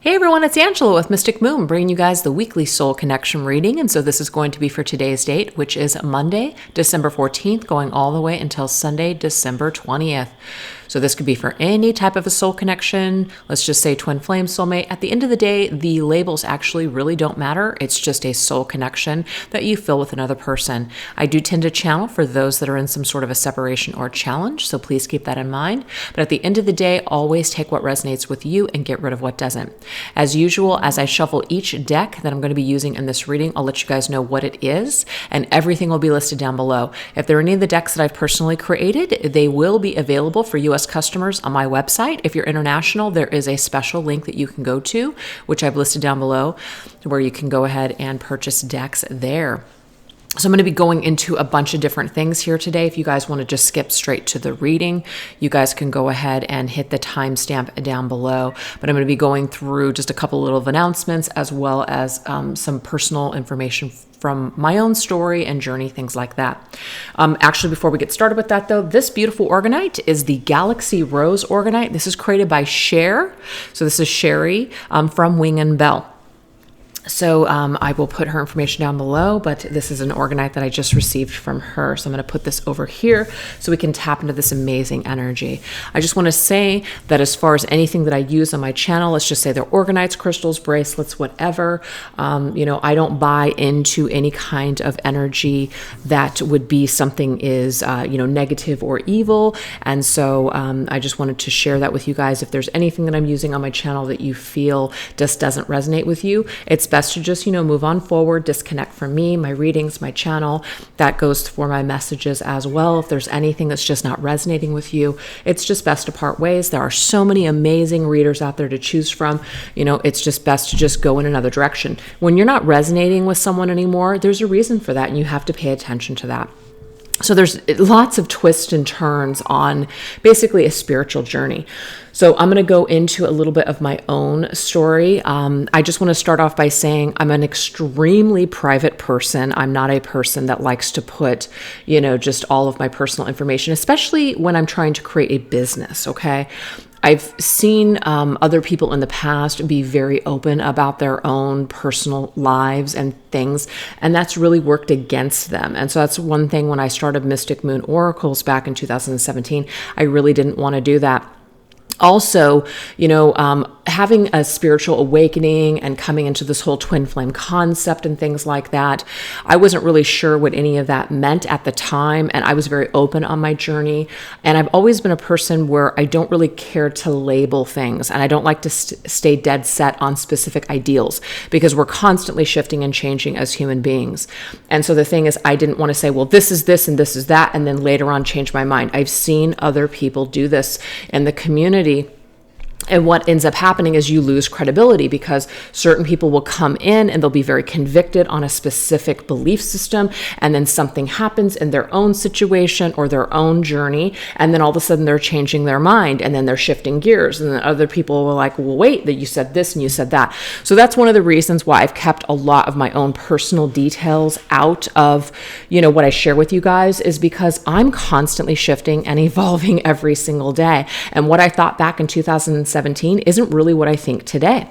Hey everyone, it's Angela with Mystic Moon, bringing you guys the weekly soul connection reading. And so this is going to be for today's date, which is Monday, December 14th, going all the way until Sunday, December 20th. So this could be for any type of a soul connection. Let's just say twin flame, soulmate. At the end of the day, the labels actually really don't matter. It's just a soul connection that you feel with another person. I do tend to channel for those that are in some sort of a separation or challenge, so please keep that in mind. But at the end of the day, always take what resonates with you and get rid of what doesn't. As usual, as I shuffle each deck that I'm going to be using in this reading, I'll let you guys know what it is, and everything will be listed down below. If there are any of the decks that I've personally created, they will be available for US customers on my website. If you're international, there is a special link that you can go to, which I've listed down below, where you can go ahead and purchase decks there. So I'm going to be going into a bunch of different things here today. If you guys want to just skip straight to the reading, you guys can go ahead and hit the timestamp down below. But I'm going to be going through just a couple little announcements, as well as some personal information from my own story and journey, things like that. Actually, before we get started with that though, this beautiful Orgonite is the Galaxy Rose Orgonite. This is created by Cher. So this is Sherry from Wing and Bell. So I will put her information down below, but this is an Orgonite that I just received from her. So I'm going to put this over here so we can tap into this amazing energy. I just want to say that as far as anything that I use on my channel, let's just say they're Orgonites, crystals, bracelets, whatever. I don't buy into any kind of energy that would be something is, negative or evil. And so I just wanted to share that with you guys. If there's anything that I'm using on my channel that you feel just doesn't resonate with you, it's best to just, move on forward, disconnect from me, my readings, my channel. That goes for my messages as well. If there's anything that's just not resonating with you, it's just best to part ways. There are so many amazing readers out there to choose from. It's just best to just go in another direction. When you're not resonating with someone anymore, there's a reason for that, and you have to pay attention to that. So there's lots of twists and turns on basically a spiritual journey. So I'm going to go into a little bit of my own story. I just want to start off by saying I'm an extremely private person. I'm not a person that likes to put, just all of my personal information, especially when I'm trying to create a business, okay? I've seen other people in the past be very open about their own personal lives and things, and that's really worked against them. And so that's one thing when I started Mystic Moon Oracles back in 2017, I really didn't want to do that. Also, having a spiritual awakening and coming into this whole twin flame concept and things like that, I wasn't really sure what any of that meant at the time. And I was very open on my journey. And I've always been a person where I don't really care to label things. And I don't like to stay dead set on specific ideals, because we're constantly shifting and changing as human beings. And so the thing is, I didn't want to say, well, this is this and this is that, and then later on change my mind. I've seen other people do this in the community. And what ends up happening is you lose credibility, because certain people will come in and they'll be very convicted on a specific belief system. And then something happens in their own situation or their own journey. And then all of a sudden they're changing their mind, and then they're shifting gears. And then other people were like, well, wait, that you said this and you said that. So that's one of the reasons why I've kept a lot of my own personal details out of, what I share with you guys, is because I'm constantly shifting and evolving every single day. And what I thought back in 2017 isn't really what I think today.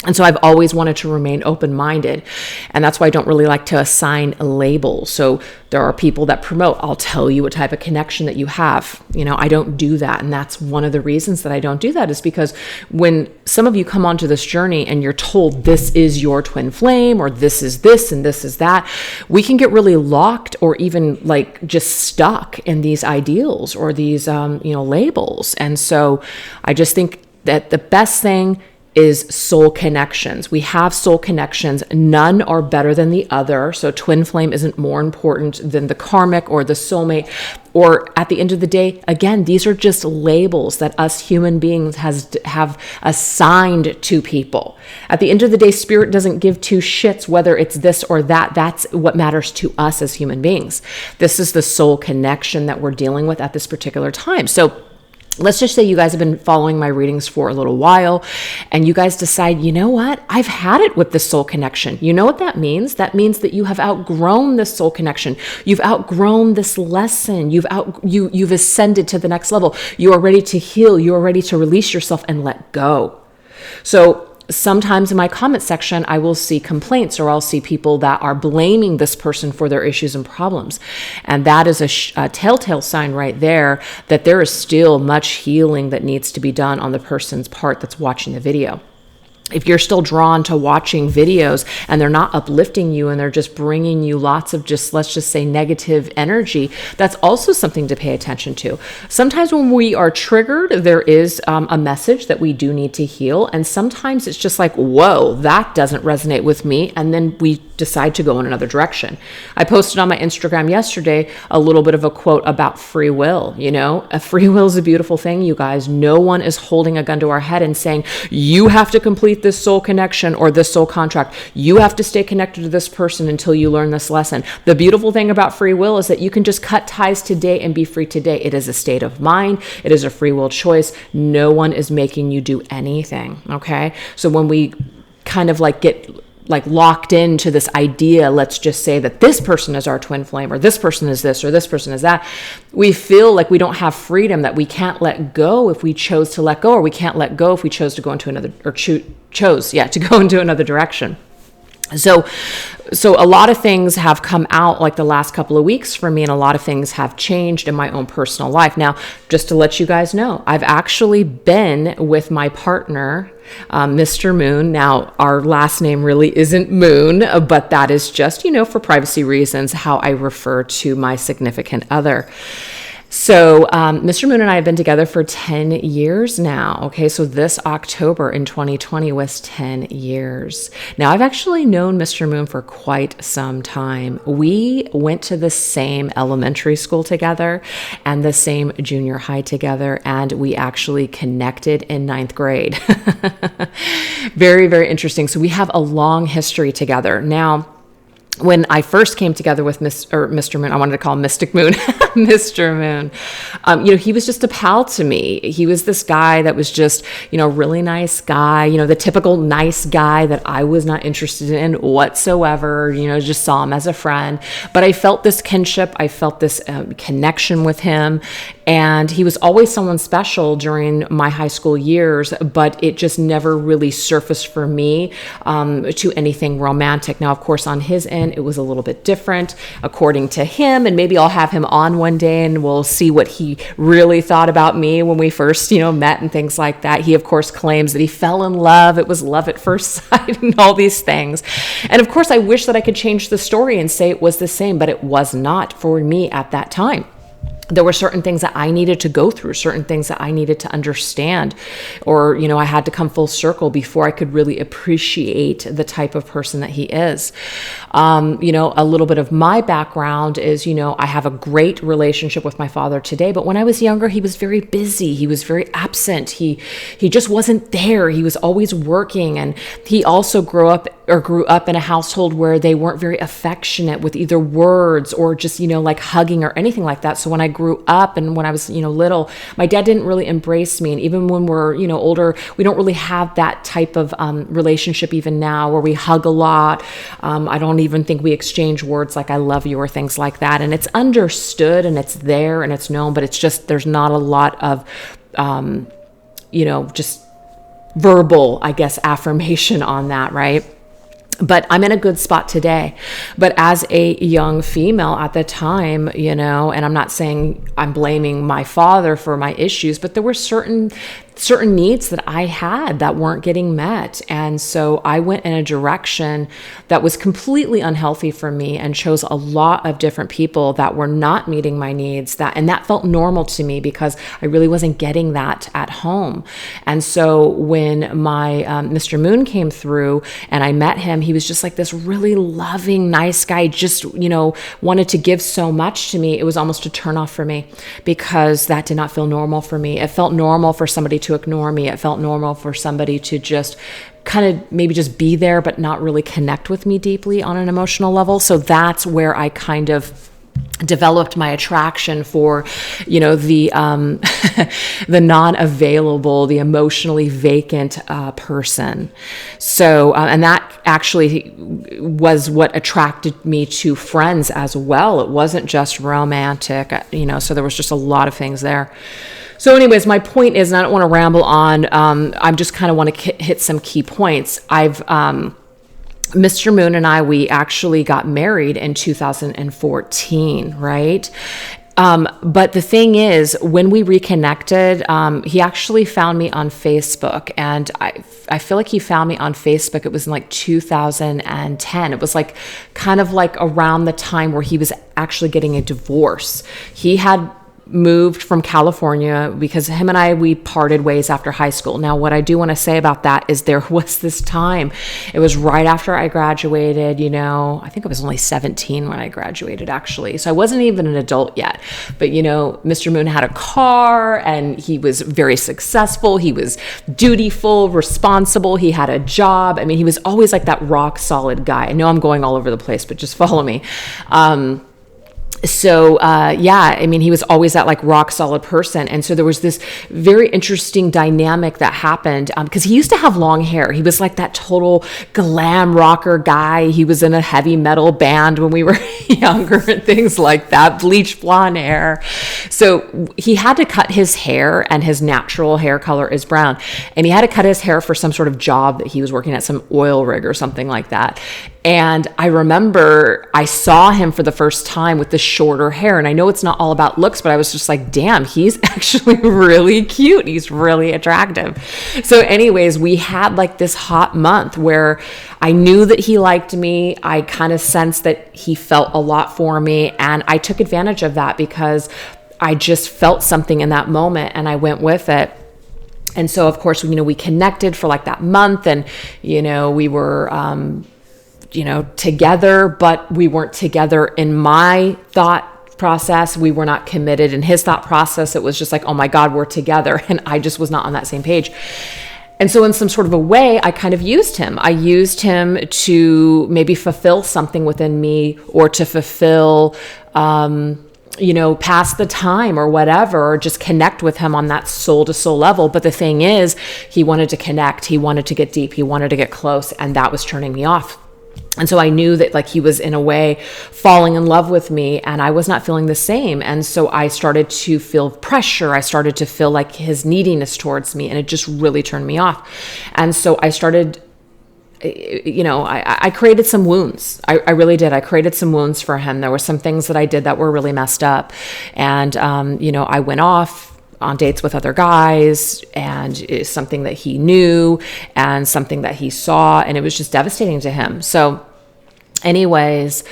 And so I've always wanted to remain open-minded. And that's why I don't really like to assign labels. So there are people that promote, I'll tell you what type of connection that you have. I don't do that. And that's one of the reasons that I don't do that, is because when some of you come onto this journey and you're told this is your twin flame, or this is this and this is that, we can get really locked or even just stuck in these ideals or these, labels. And so I just think that the best thing is soul connections. We have soul connections. None are better than the other. So twin flame isn't more important than the karmic or the soulmate. Or at the end of the day, again, these are just labels that us human beings have assigned to people. At the end of the day, spirit doesn't give two shits whether it's this or that. That's what matters to us as human beings. This is the soul connection that we're dealing with at this particular time. So let's just say you guys have been following my readings for a little while, and you guys decide, you know what? I've had it with this soul connection. You know what that means? That means that you have outgrown this soul connection. You've outgrown this lesson. You've ascended to the next level. You are ready to heal. You are ready to release yourself and let go. So sometimes in my comment section, I will see complaints, or I'll see people that are blaming this person for their issues and problems. And that is a telltale sign right there that there is still much healing that needs to be done on the person's part that's watching the video. If you're still drawn to watching videos and they're not uplifting you and they're just bringing you lots of just, let's just say, negative energy, that's also something to pay attention to. Sometimes when we are triggered, there is a message that we do need to heal. And sometimes it's just like, whoa, that doesn't resonate with me. And then we decide to go in another direction. I posted on my Instagram yesterday a little bit of a quote about free will. A free will is a beautiful thing, you guys. No one is holding a gun to our head and saying, you have to complete this soul connection or this soul contract. You have to stay connected to this person until you learn this lesson. The beautiful thing about free will is that you can just cut ties today and be free today. It is a state of mind. It is a free will choice. No one is making you do anything. Okay. So when we kind of get locked into this idea, let's just say that this person is our twin flame, or this person is this, or this person is that, we feel like we don't have freedom, that we can't let go if we chose to let go, or we can't let go if we chose to go into another, or chose to go into another direction. So a lot of things have come out like the last couple of weeks for me, and a lot of things have changed in my own personal life. Now, just to let you guys know, I've actually been with my partner, Mr. Moon. Now, our last name really isn't Moon, but that is just, for privacy reasons, how I refer to my significant other. So Mr. Moon and I have been together for 10 years now. Okay, so this October in 2020 was 10 years. Now, I've actually known Mr. Moon for quite some time. We went to the same elementary school together and the same junior high together, and we actually connected in 9th grade. Very, very interesting. So we have a long history together. Now, when I first came together with Mr. Moon, I wanted to call him Mystic Moon, Mr. Moon, he was just a pal to me. He was this guy that was just, really nice guy, the typical nice guy that I was not interested in whatsoever, just saw him as a friend. But I felt this kinship. I felt this connection with him. And he was always someone special during my high school years, but it just never really surfaced for me to anything romantic. Now, of course, on his end, it was a little bit different, according to him. And maybe I'll have him on one day and we'll see what he really thought about me when we first, met and things like that. He, of course, claims that he fell in love. It was love at first sight and all these things. And of course, I wish that I could change the story and say it was the same, but it was not for me at that time. There were certain things that I needed to go through, certain things that I needed to understand, or, I had to come full circle before I could really appreciate the type of person that he is. A little bit of my background is, I have a great relationship with my father today, but when I was younger, he was very busy. He was very absent. He just wasn't there. He was always working. And he also grew up in a household where they weren't very affectionate with either words or just, like hugging or anything like that. So when I grew up and when I was, little, my dad didn't really embrace me. And even when we're, older, we don't really have that type of relationship even now where we hug a lot. I don't even think we exchange words like I love you or things like that. And it's understood and it's there and it's known, but it's just, there's not a lot of, just verbal, I guess, affirmation on that, right? But I'm in a good spot today. But as a young female at the time, and I'm not saying I'm blaming my father for my issues, but there were certain needs that I had that weren't getting met. And so I went in a direction that was completely unhealthy for me and chose a lot of different people that were not meeting my needs, and that felt normal to me because I really wasn't getting that at home. And so when my Mr. Moon came through and I met him, he was just like this really loving, nice guy, just, wanted to give so much to me. It was almost a turnoff for me because that did not feel normal for me. It felt normal for somebody to ignore me. It felt normal for somebody to just kind of maybe just be there, but not really connect with me deeply on an emotional level. So that's where I kind of developed my attraction for, the the non-available, the emotionally vacant person. So, and that actually was what attracted me to friends as well. It wasn't just romantic, so there was just a lot of things there. So anyways, my point is, and I don't want to ramble on, I just kind of want to hit some key points. Mr. Moon and I, we actually got married in 2014, right? But the thing is, when we reconnected, he actually found me on Facebook, and I feel like he found me on Facebook. It was in like 2010. It was like kind of like around the time where he was actually getting a divorce. He had moved from California because him and I, we parted ways after high school. Now, what I do want to say about that is there was this time, it was right after I graduated, I think I was only 17 when I graduated, actually. So I wasn't even an adult yet, but Mr. Moon had a car and he was very successful. He was dutiful, responsible. He had a job. I mean, he was always like that rock solid guy. I know I'm going all over the place, but just follow me. He was always that like rock solid person. And so there was this very interesting dynamic that happened because he used to have long hair. He was like that total glam rocker guy. He was in a heavy metal band when we were younger and things like that, bleach blonde hair. So he had to cut his hair, and his natural hair color is brown. And he had to cut his hair for some sort of job that he was working at, some oil rig or something like that. And I remember I saw him for the first time with the shorter hair. And I know it's not all about looks, but I was just like, damn, he's actually really cute. He's really attractive. So anyways, we had like this hot month where I knew that he liked me. I kind of sensed that he felt a lot for me. And I took advantage of that because I just felt something in that moment and I went with it. And so, of course, we connected for like that month, and, we were, together, but we weren't together in my thought process. We were not committed in his thought process. It was just like, oh my God, we're together. And I just was not on that same page. And so in some sort of a way, I kind of used him. I used him to maybe fulfill something within me, or to fulfill, pass the time or whatever, or just connect with him on that soul to soul level. But the thing is, he wanted to connect. He wanted to get deep. He wanted to get close. And that was turning me off. And so I knew that like he was in a way falling in love with me, and I was not feeling the same. And so I started to feel pressure. I started to feel like his neediness towards me, and it just really turned me off. And so I started, I created some wounds. I really did. I created some wounds for him. There were some things that I did that were really messed up. And, I went off on dates with other guys, and it's something that he knew and something that he saw, and it was just devastating to him. So anyways,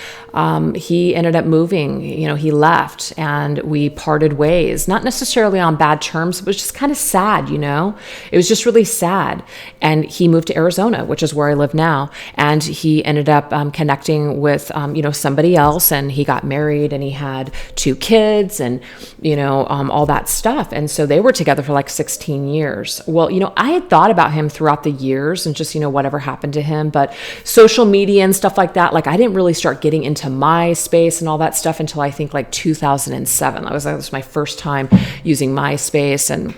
he ended up moving, he left, and we parted ways, not necessarily on bad terms. It was just kind of sad, it was just really sad. And he moved to Arizona, which is where I live now. And he ended up connecting with, somebody else, and he got married, and he had 2 kids, and, all that stuff. And so they were together for like 16 years. Well, I had thought about him throughout the years and just, whatever happened to him, but social media and stuff like that, like I didn't really start getting into MySpace and all that stuff until I think like 2007. That was my first time using MySpace, and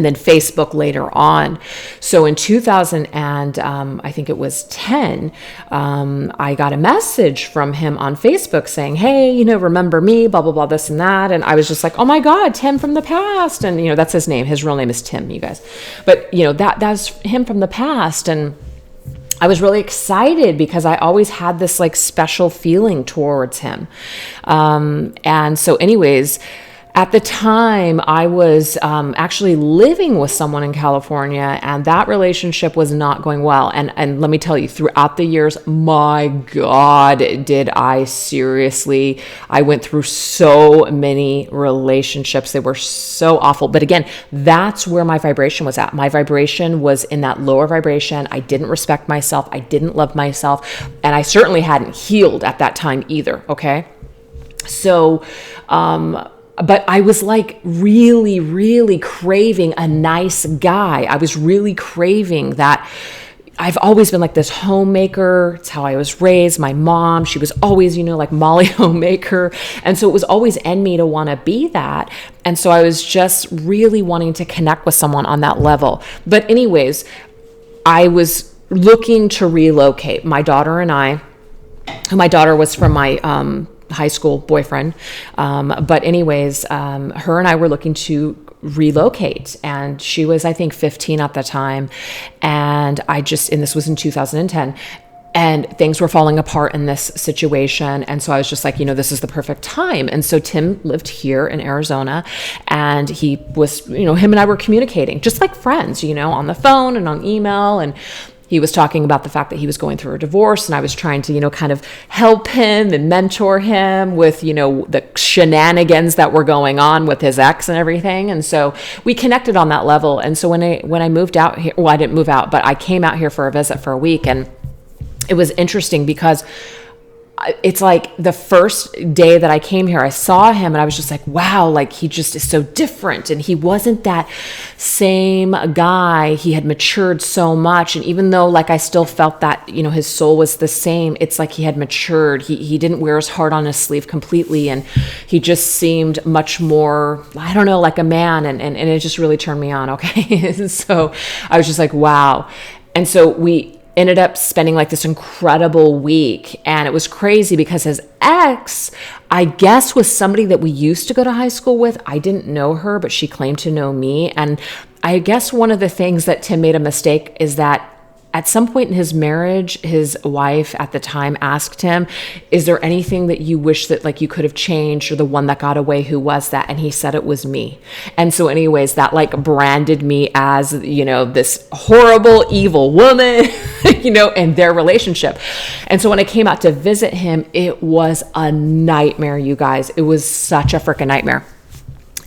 then Facebook later on. So in 2000 and I think it was 10, I got a message from him on Facebook saying, hey, remember me, blah, blah, blah, this and that. And I was just like, oh my God, Tim from the past. And, that's his name. His real name is Tim, you guys. But, that's him from the past. And I was really excited because I always had this like special feeling towards him. And so anyways, at the time, I was actually living with someone in California, and that relationship was not going well. And let me tell you, throughout the years, my God, did I seriously, I went through so many relationships. They were so awful. But again, that's where my vibration was at. My vibration was in that lower vibration. I didn't respect myself. I didn't love myself. And I certainly hadn't healed at that time either. Okay. So, but I was like really, really craving a nice guy. I was really craving that. I've always been like this homemaker. It's how I was raised. My mom, she was always, like Molly homemaker. And so it was always in me to want to be that. And so I was just really wanting to connect with someone on that level. But anyways, I was looking to relocate. My daughter and I, my daughter was from my high school boyfriend. But anyways, her and I were looking to relocate, and she was, I think, 15 at the time. And this was in 2010, and things were falling apart in this situation. And so I was just like, this is the perfect time. And so Tim lived here in Arizona, and he was, him and I were communicating just like friends, on the phone and on email. And he was talking about the fact that he was going through a divorce, and I was trying to, kind of help him and mentor him with, the shenanigans that were going on with his ex and everything. And so we connected on that level. And so when I moved out here, well, I didn't move out, but I came out here for a visit for a week, and it was interesting because it's like the first day that I came here, I saw him and I was just like, wow, like he just is so different. And he wasn't that same guy. He had matured so much. And even though like I still felt that, his soul was the same, it's like he had matured. He didn't wear his heart on his sleeve completely. And he just seemed much more, I don't know, like a man. And it just really turned me on. Okay. So I was just like, wow. And so we ended up spending like this incredible week. And it was crazy because his ex, I guess, was somebody that we used to go to high school with. I didn't know her, but she claimed to know me. And I guess one of the things that Tim made a mistake is that at some point in his marriage, his wife at the time asked him, is there anything that you wish that like you could have changed, or the one that got away, who was that? And he said it was me. And so anyways, that like branded me as, this horrible, evil woman, in their relationship. And so when I came out to visit him, it was a nightmare, you guys. It was such a freaking nightmare.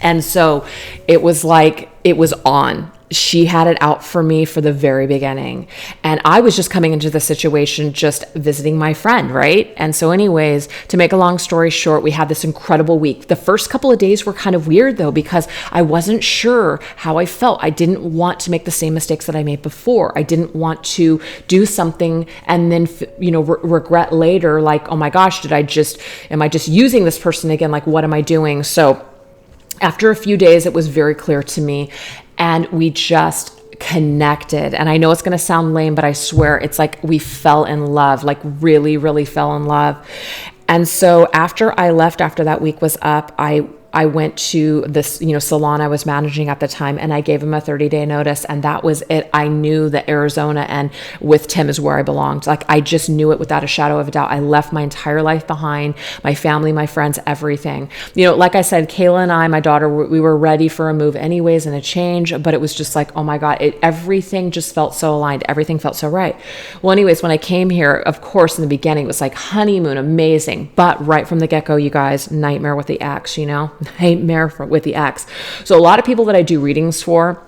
And so it was like, it was on. She had it out for me for the very beginning. And I was just coming into the situation, just visiting my friend, right? And so anyways, to make a long story short, we had this incredible week. The first couple of days were kind of weird though, because I wasn't sure how I felt. I didn't want to make the same mistakes that I made before. I didn't want to do something and then, regret later, like, oh my gosh, am I just using this person again? Like, what am I doing? So after a few days, it was very clear to me, and we just connected. And I know it's going to sound lame, but I swear it's like we fell in love, like really, really fell in love. And so after I left, after that week was up, I went to this, salon I was managing at the time, and I gave him a 30-day notice, and that was it. I knew that Arizona and with Tim is where I belonged. Like, I just knew it without a shadow of a doubt. I left my entire life behind, my family, my friends, everything. Like I said, Kayla and I, my daughter, we were ready for a move anyways and a change, but it was just like, oh my God, everything just felt so aligned. Everything felt so right. Well, anyways, when I came here, of course, in the beginning, it was like honeymoon, amazing. But right from the get-go, you guys, nightmare with the ex, nightmare with the ex. So a lot of people that I do readings for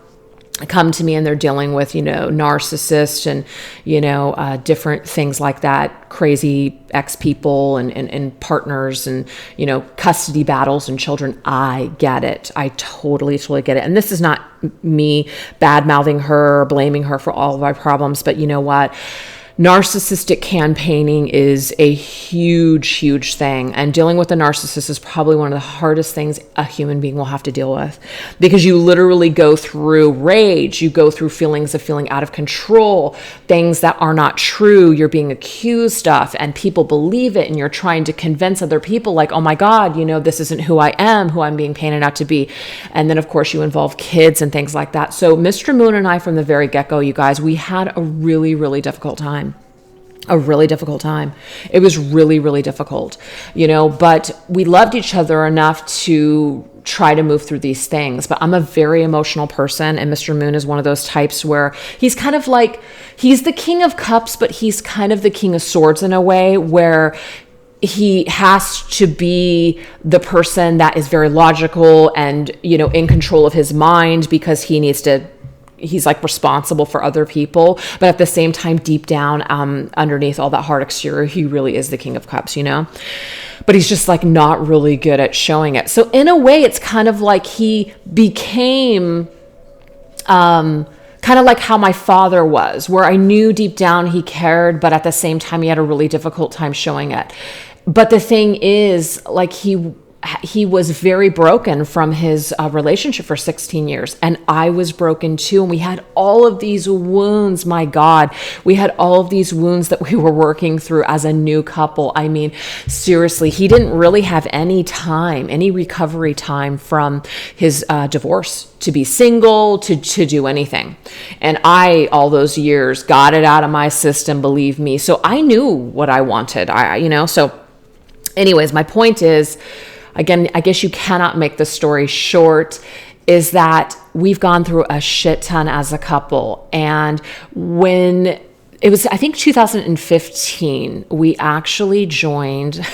come to me and they're dealing with, narcissists and, different things like that, crazy ex people and partners and, custody battles and children. I get it. I totally get it. And this is not me bad mouthing her or blaming her for all of my problems, but you know what? Narcissistic campaigning is a huge, huge thing. And dealing with a narcissist is probably one of the hardest things a human being will have to deal with, because you literally go through rage. You go through feelings of feeling out of control, things that are not true. You're being accused of, and people believe it. And you're trying to convince other people like, oh my God, this isn't who I am, who I'm being painted out to be. And then of course you involve kids and things like that. So Mr. Moon and I, from the very get-go, you guys, we had a really, really difficult time. A really difficult time. It was really, really difficult, but we loved each other enough to try to move through these things. But I'm a very emotional person, and Mr. Moon is one of those types where he's kind of like, he's the King of Cups, but he's kind of the King of Swords in a way, where he has to be the person that is very logical and, in control of his mind, because he's like responsible for other people, but at the same time, deep down, underneath all that hard exterior, he really is the King of Cups, but he's just like not really good at showing it. So in a way, it's kind of like he became, kind of like how my father was, where I knew deep down he cared, but at the same time, he had a really difficult time showing it. But the thing is, like, he was very broken from his relationship for 16 years. And I was broken too. And we had all of these wounds. My God, we had all of these wounds that we were working through as a new couple. I mean, seriously, he didn't really have any time, any recovery time from his divorce to be single, to do anything. And I, all those years, got it out of my system, believe me. So I knew what I wanted, so anyways, my point is, again, I guess you cannot make the story short, is that we've gone through a shit ton as a couple. And when it was, I think 2015, we actually joined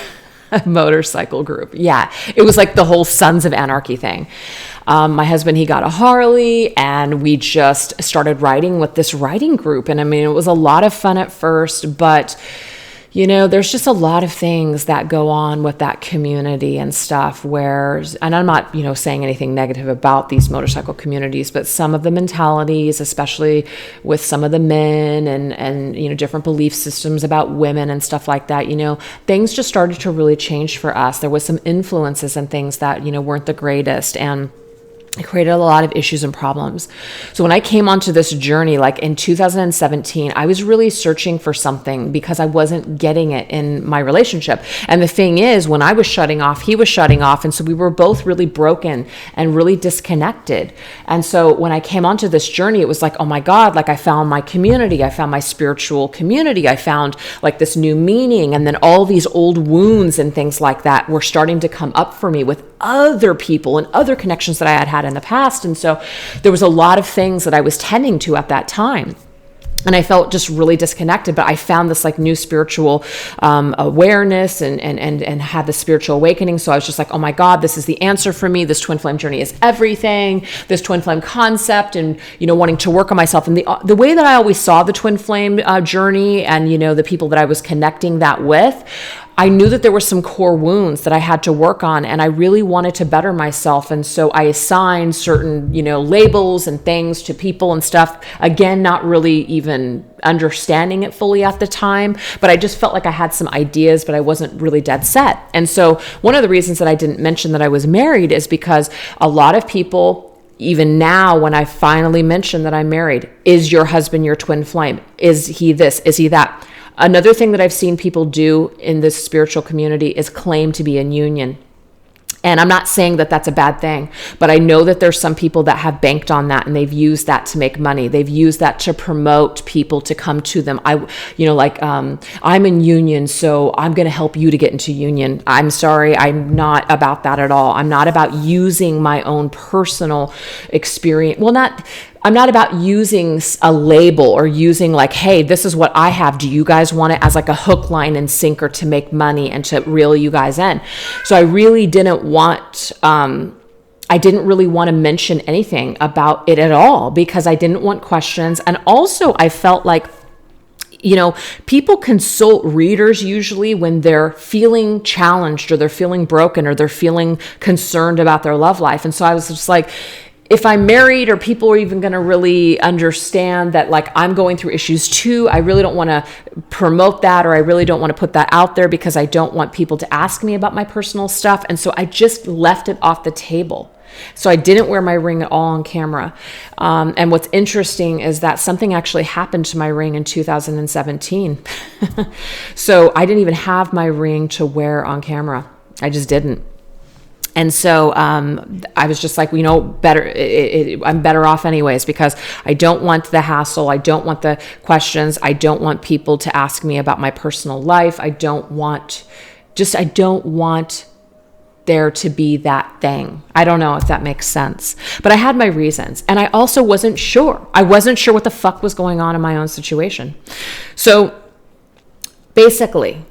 a motorcycle group. Yeah, it was like the whole Sons of Anarchy thing. My husband, he got a Harley, and we just started riding with this riding group. And I mean, it was a lot of fun at first, but there's just a lot of things that go on with that community and stuff and I'm not, saying anything negative about these motorcycle communities, but some of the mentalities, especially with some of the men and different belief systems about women and stuff like that, things just started to really change for us. There was some influences and things that, weren't the greatest. And it created a lot of issues and problems. So when I came onto this journey, like in 2017, I was really searching for something because I wasn't getting it in my relationship. And the thing is, when I was shutting off, he was shutting off. And so we were both really broken and really disconnected. And so when I came onto this journey, it was like, oh my God, like I found my community. I found my spiritual community. I found like this new meaning. And then all these old wounds and things like that were starting to come up for me with other people and other connections that I had had in the past. And so there was a lot of things that I was tending to at that time. And I felt just really disconnected, but I found this like new spiritual awareness and had the spiritual awakening. So I was just like, oh my God, this is the answer for me. This twin flame journey is everything. This twin flame concept and, wanting to work on myself. And the way that I always saw the twin flame journey and, the people that I was connecting that with, I knew that there were some core wounds that I had to work on, and I really wanted to better myself. And so I assigned certain, labels and things to people and stuff. Again, not really even understanding it fully at the time, but I just felt like I had some ideas, but I wasn't really dead set. And so one of the reasons that I didn't mention that I was married is because a lot of people, even now, when I finally mention that I'm married, is your husband your twin flame? Is he this? Is he that? Another thing that I've seen people do in this spiritual community is claim to be in union. And I'm not saying that that's a bad thing, but I know that there's some people that have banked on that and they've used that to make money. They've used that to promote people to come to them. I'm in union, so I'm going to help you to get into union. I'm sorry, I'm not about that at all. I'm not about using my own personal experience. I'm not about using a label or using like, hey, this is what I have. Do you guys want it as like a hook, line, and sinker to make money and to reel you guys in? So I really didn't really want to mention anything about it at all because I didn't want questions. And also I felt like, people consult readers usually when they're feeling challenged or they're feeling broken or they're feeling concerned about their love life. And so I was just like, if I'm married or people are even going to really understand that like I'm going through issues too, I really don't want to promote that, or I really don't want to put that out there because I don't want people to ask me about my personal stuff. And so I just left it off the table. So I didn't wear my ring at all on camera. And what's interesting is that something actually happened to my ring in 2017. So I didn't even have my ring to wear on camera. I just didn't. And so I was just like, better. I'm better off anyways because I don't want the hassle. I don't want the questions. I don't want people to ask me about my personal life. I don't want there to be that thing. I don't know if that makes sense, but I had my reasons. And I also wasn't sure. I wasn't sure what the fuck was going on in my own situation. So basically,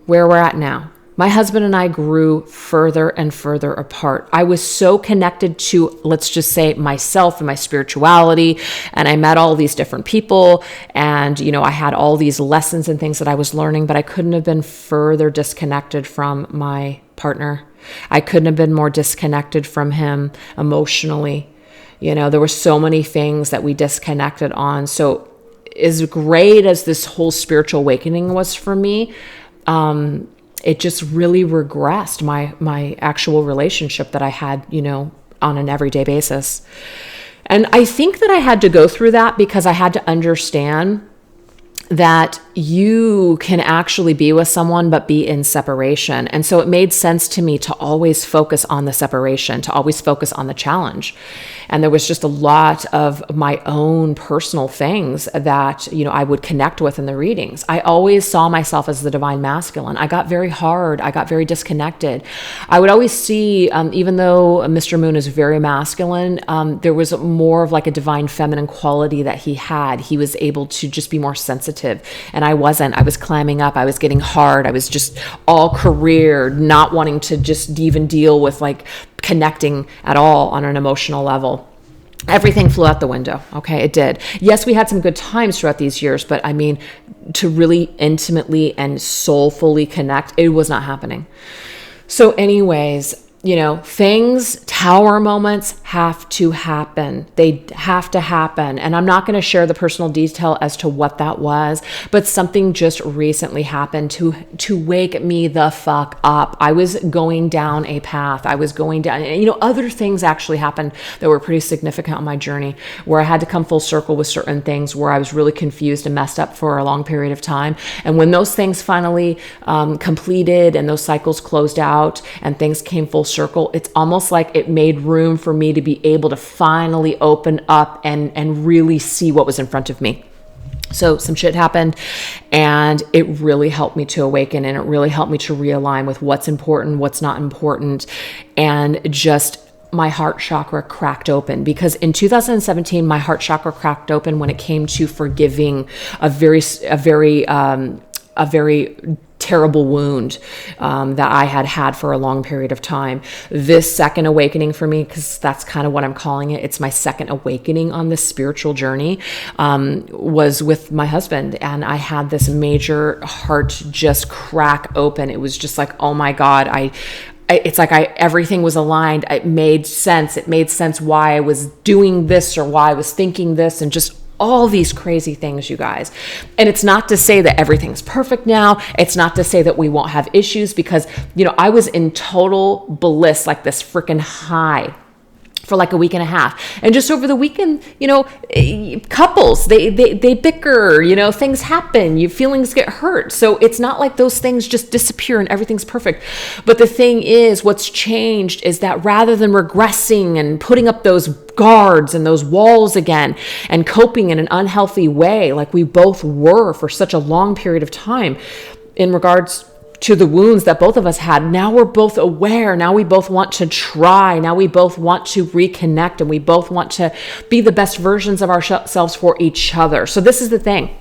where we're at now, my husband and I grew further and further apart. I was so connected to, let's just say, myself and my spirituality. And I met all these different people. And, I had all these lessons and things that I was learning, but I couldn't have been further disconnected from my partner. I couldn't have been more disconnected from him emotionally. There were so many things that we disconnected on. So as great as this whole spiritual awakening was for me, it just really regressed my actual relationship that I had, on an everyday basis. And I think that I had to go through that because I had to understand that you can actually be with someone but be in separation. And so it made sense to me to always focus on the separation, to always focus on the challenge. And there was just a lot of my own personal things that, I would connect with in the readings. I always saw myself as the divine masculine. I got very hard. I got very disconnected. I would always see, even though Mr. Moon is very masculine, there was more of like a divine feminine quality that he had. He was able to just be more sensitive. And I wasn't. I was clamming up. I was getting hard. I was just all career, not wanting to just even deal with like connecting at all on an emotional level. Everything flew out the window. Okay, it did. Yes, we had some good times throughout these years, but I mean, to really intimately and soulfully connect, it was not happening. So anyways, things, tower moments have to happen. They have to happen. And I'm not going to share the personal detail as to what that was, but something just recently happened to wake me the fuck up. I was going down a path. I was going down, other things actually happened that were pretty significant on my journey, where I had to come full circle with certain things, where I was really confused and messed up for a long period of time. And when those things finally completed and those cycles closed out and things came full circle, it's almost like it made room for me to be able to finally open up and really see what was in front of me. So some shit happened, and it really helped me to awaken, and it really helped me to realign with what's important, what's not important, and just my heart chakra cracked open. Because in 2017, my heart chakra cracked open when it came to forgiving a very terrible wound that I had for a long period of time. This second awakening for me, because that's kind of what I'm calling it, it's my second awakening on this spiritual journey, was with my husband. And I had this major heart just crack open. It was just like, oh my God, it's like everything was aligned. It made sense. It made sense why I was doing this or why I was thinking this, and just all these crazy things, you guys. And it's not to say that everything's perfect now. It's not to say that we won't have issues, because, I was in total bliss, like this freaking high, for like a week and a half. And just over the weekend, couples, they bicker, things happen, feelings get hurt. So it's not like those things just disappear and everything's perfect. But the thing is, what's changed is that rather than regressing and putting up those guards and those walls again and coping in an unhealthy way, like we both were for such a long period of time in regards to the wounds that both of us had, now we're both aware. Now we both want to try. Now we both want to reconnect, and we both want to be the best versions of ourselves for each other. So this is the thing.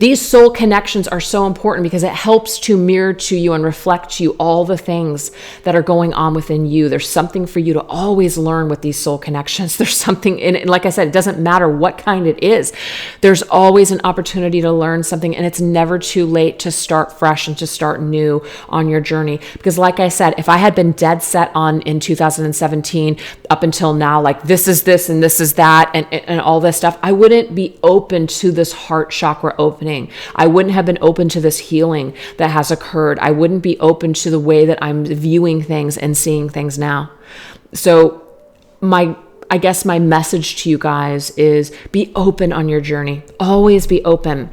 These soul connections are so important because it helps to mirror to you and reflect to you all the things that are going on within you. There's something for you to always learn with these soul connections. There's something in it. Like I said, it doesn't matter what kind it is. There's always an opportunity to learn something, and it's never too late to start fresh and to start new on your journey. Because like I said, if I had been dead set on in 2017 up until now, like this is this and this is that and all this stuff, I wouldn't be open to this heart chakra opening. I wouldn't have been open to this healing that has occurred. I wouldn't be open to the way that I'm viewing things and seeing things now. So I guess my message to you guys is be open on your journey. Always be open.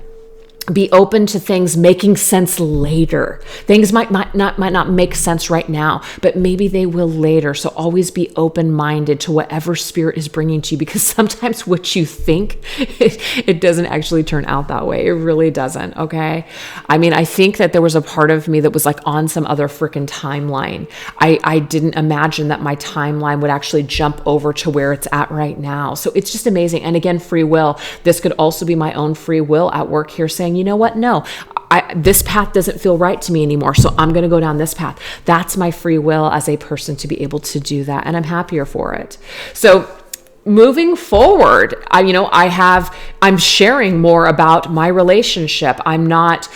Be open to things making sense later. Things might not make sense right now, but maybe they will later. So always be open-minded to whatever spirit is bringing to you, because sometimes what you think, it doesn't actually turn out that way. It really doesn't, okay? I mean, I think that there was a part of me that was like on some other freaking timeline. I didn't imagine that my timeline would actually jump over to where it's at right now. So it's just amazing. And again, free will. This could also be my own free will at work here saying, you know what? No, this path doesn't feel right to me anymore. So I'm going to go down this path. That's my free will as a person to be able to do that. And I'm happier for it. So moving forward, I'm sharing more about my relationship. I'm not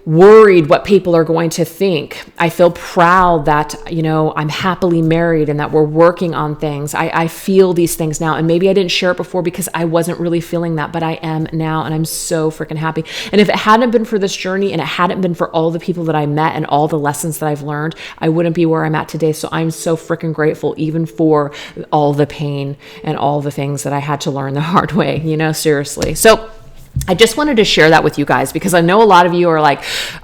worried what people are going to think. I feel proud that, I'm happily married and that we're working on things. I feel these things now. And maybe I didn't share it before because I wasn't really feeling that, but I am now. And I'm so freaking happy. And if it hadn't been for this journey and it hadn't been for all the people that I met and all the lessons that I've learned, I wouldn't be where I'm at today. So I'm so freaking grateful, even for all the pain and all the things that I had to learn the hard way, seriously. So I just wanted to share that with you guys because I know a lot of you are like,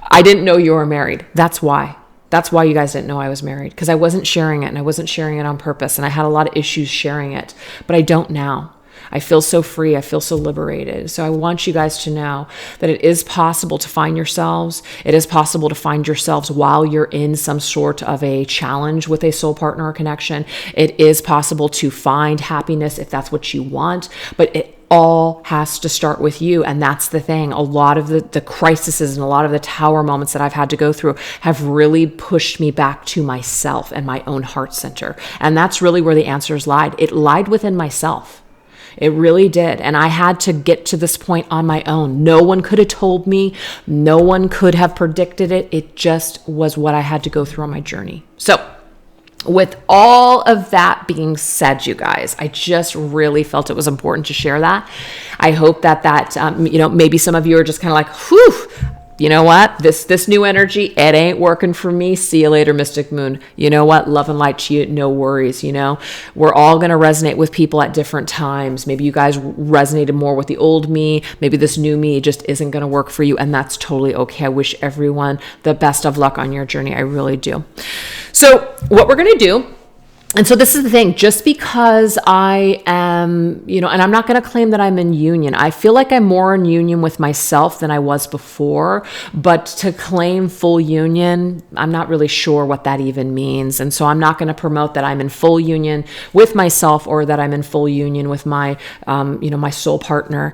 I didn't know you were married. That's why. That's why you guys didn't know I was married, because I wasn't sharing it, and I wasn't sharing it on purpose, and I had a lot of issues sharing it, but I don't now. I feel so free. I feel so liberated. So I want you guys to know that it is possible to find yourselves. It is possible to find yourselves while you're in some sort of a challenge with a soul partner or connection. It is possible to find happiness if that's what you want, but it all has to start with you. And that's the thing. A lot of the crises and a lot of the tower moments that I've had to go through have really pushed me back to myself and my own heart center. And that's really where the answers lied. It lied within myself. It really did. And I had to get to this point on my own. No one could have told me. No one could have predicted it. It just was what I had to go through on my journey. So with all of that being said, you guys, I just really felt it was important to share that. I hope that maybe some of you are just kind of like, whew, you know what? This new energy, it ain't working for me. See you later, Mystic Moon. You know what? Love and light to you. No worries. We're all going to resonate with people at different times. Maybe you guys resonated more with the old me. Maybe this new me just isn't going to work for you. And that's totally okay. I wish everyone the best of luck on your journey. I really do. So what we're going to do, and so this is the thing, just because I am, and I'm not going to claim that I'm in union. I feel like I'm more in union with myself than I was before, but to claim full union, I'm not really sure what that even means. And so I'm not going to promote that I'm in full union with myself or that I'm in full union with my, my soul partner.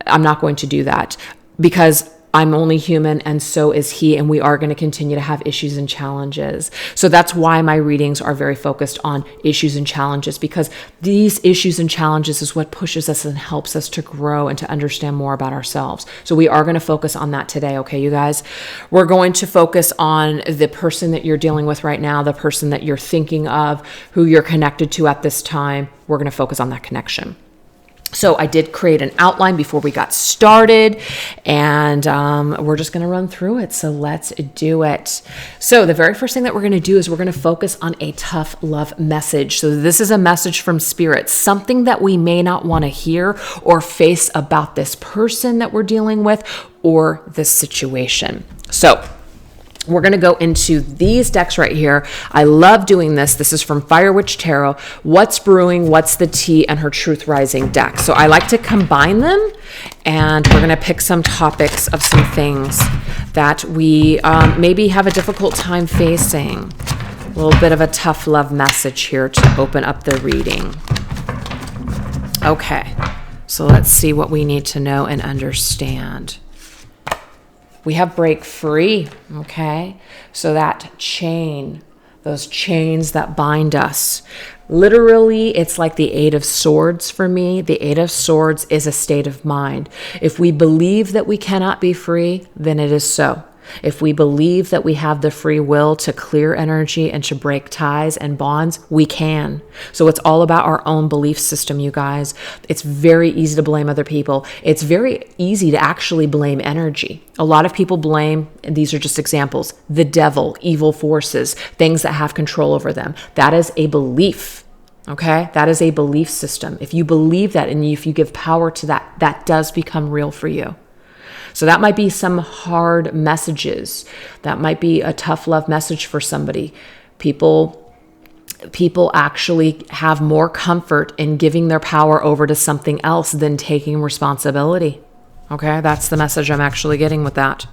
I'm not going to do that because I'm only human and so is he, and we are going to continue to have issues and challenges. So that's why my readings are very focused on issues and challenges, because these issues and challenges is what pushes us and helps us to grow and to understand more about ourselves. So we are going to focus on that today, okay, you guys? We're going to focus on the person that you're dealing with right now, the person that you're thinking of, who you're connected to at this time. We're going to focus on that connection. So I did create an outline before we got started, and we're just going to run through it. So let's do it. So the very first thing that we're going to do is we're going to focus on a tough love message. So this is a message from spirit, something that we may not want to hear or face about this person that we're dealing with or this situation. So we're going to go into these decks right here. I love doing this. This is from FireWitchTarot. What's Brewing, What's the Tea, and her Truth Rising deck. So I like to combine them, and we're going to pick some topics of some things that we maybe have a difficult time facing. A little bit of a tough love message here to open up the reading. Okay, so let's see what we need to know and understand. We have break free, okay? So that chain, those chains that bind us. Literally, it's like the Eight of Swords for me. The Eight of Swords is a state of mind. If we believe that we cannot be free, then it is so. If we believe that we have the free will to clear energy and to break ties and bonds, we can. So it's all about our own belief system, you guys. It's very easy to blame other people. It's very easy to actually blame energy. A lot of people blame, and these are just examples, the devil, evil forces, things that have control over them. That is a belief. Okay, that is a belief system. If you believe that and if you give power to that, that does become real for you. So that might be some hard messages. That might be a tough love message for somebody. People actually have more comfort in giving their power over to something else than taking responsibility. Okay, that's the message I'm actually getting with that.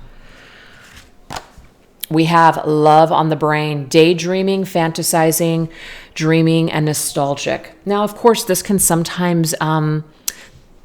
We have love on the brain, daydreaming, fantasizing, dreaming, and nostalgic. Now, of course, this can sometimes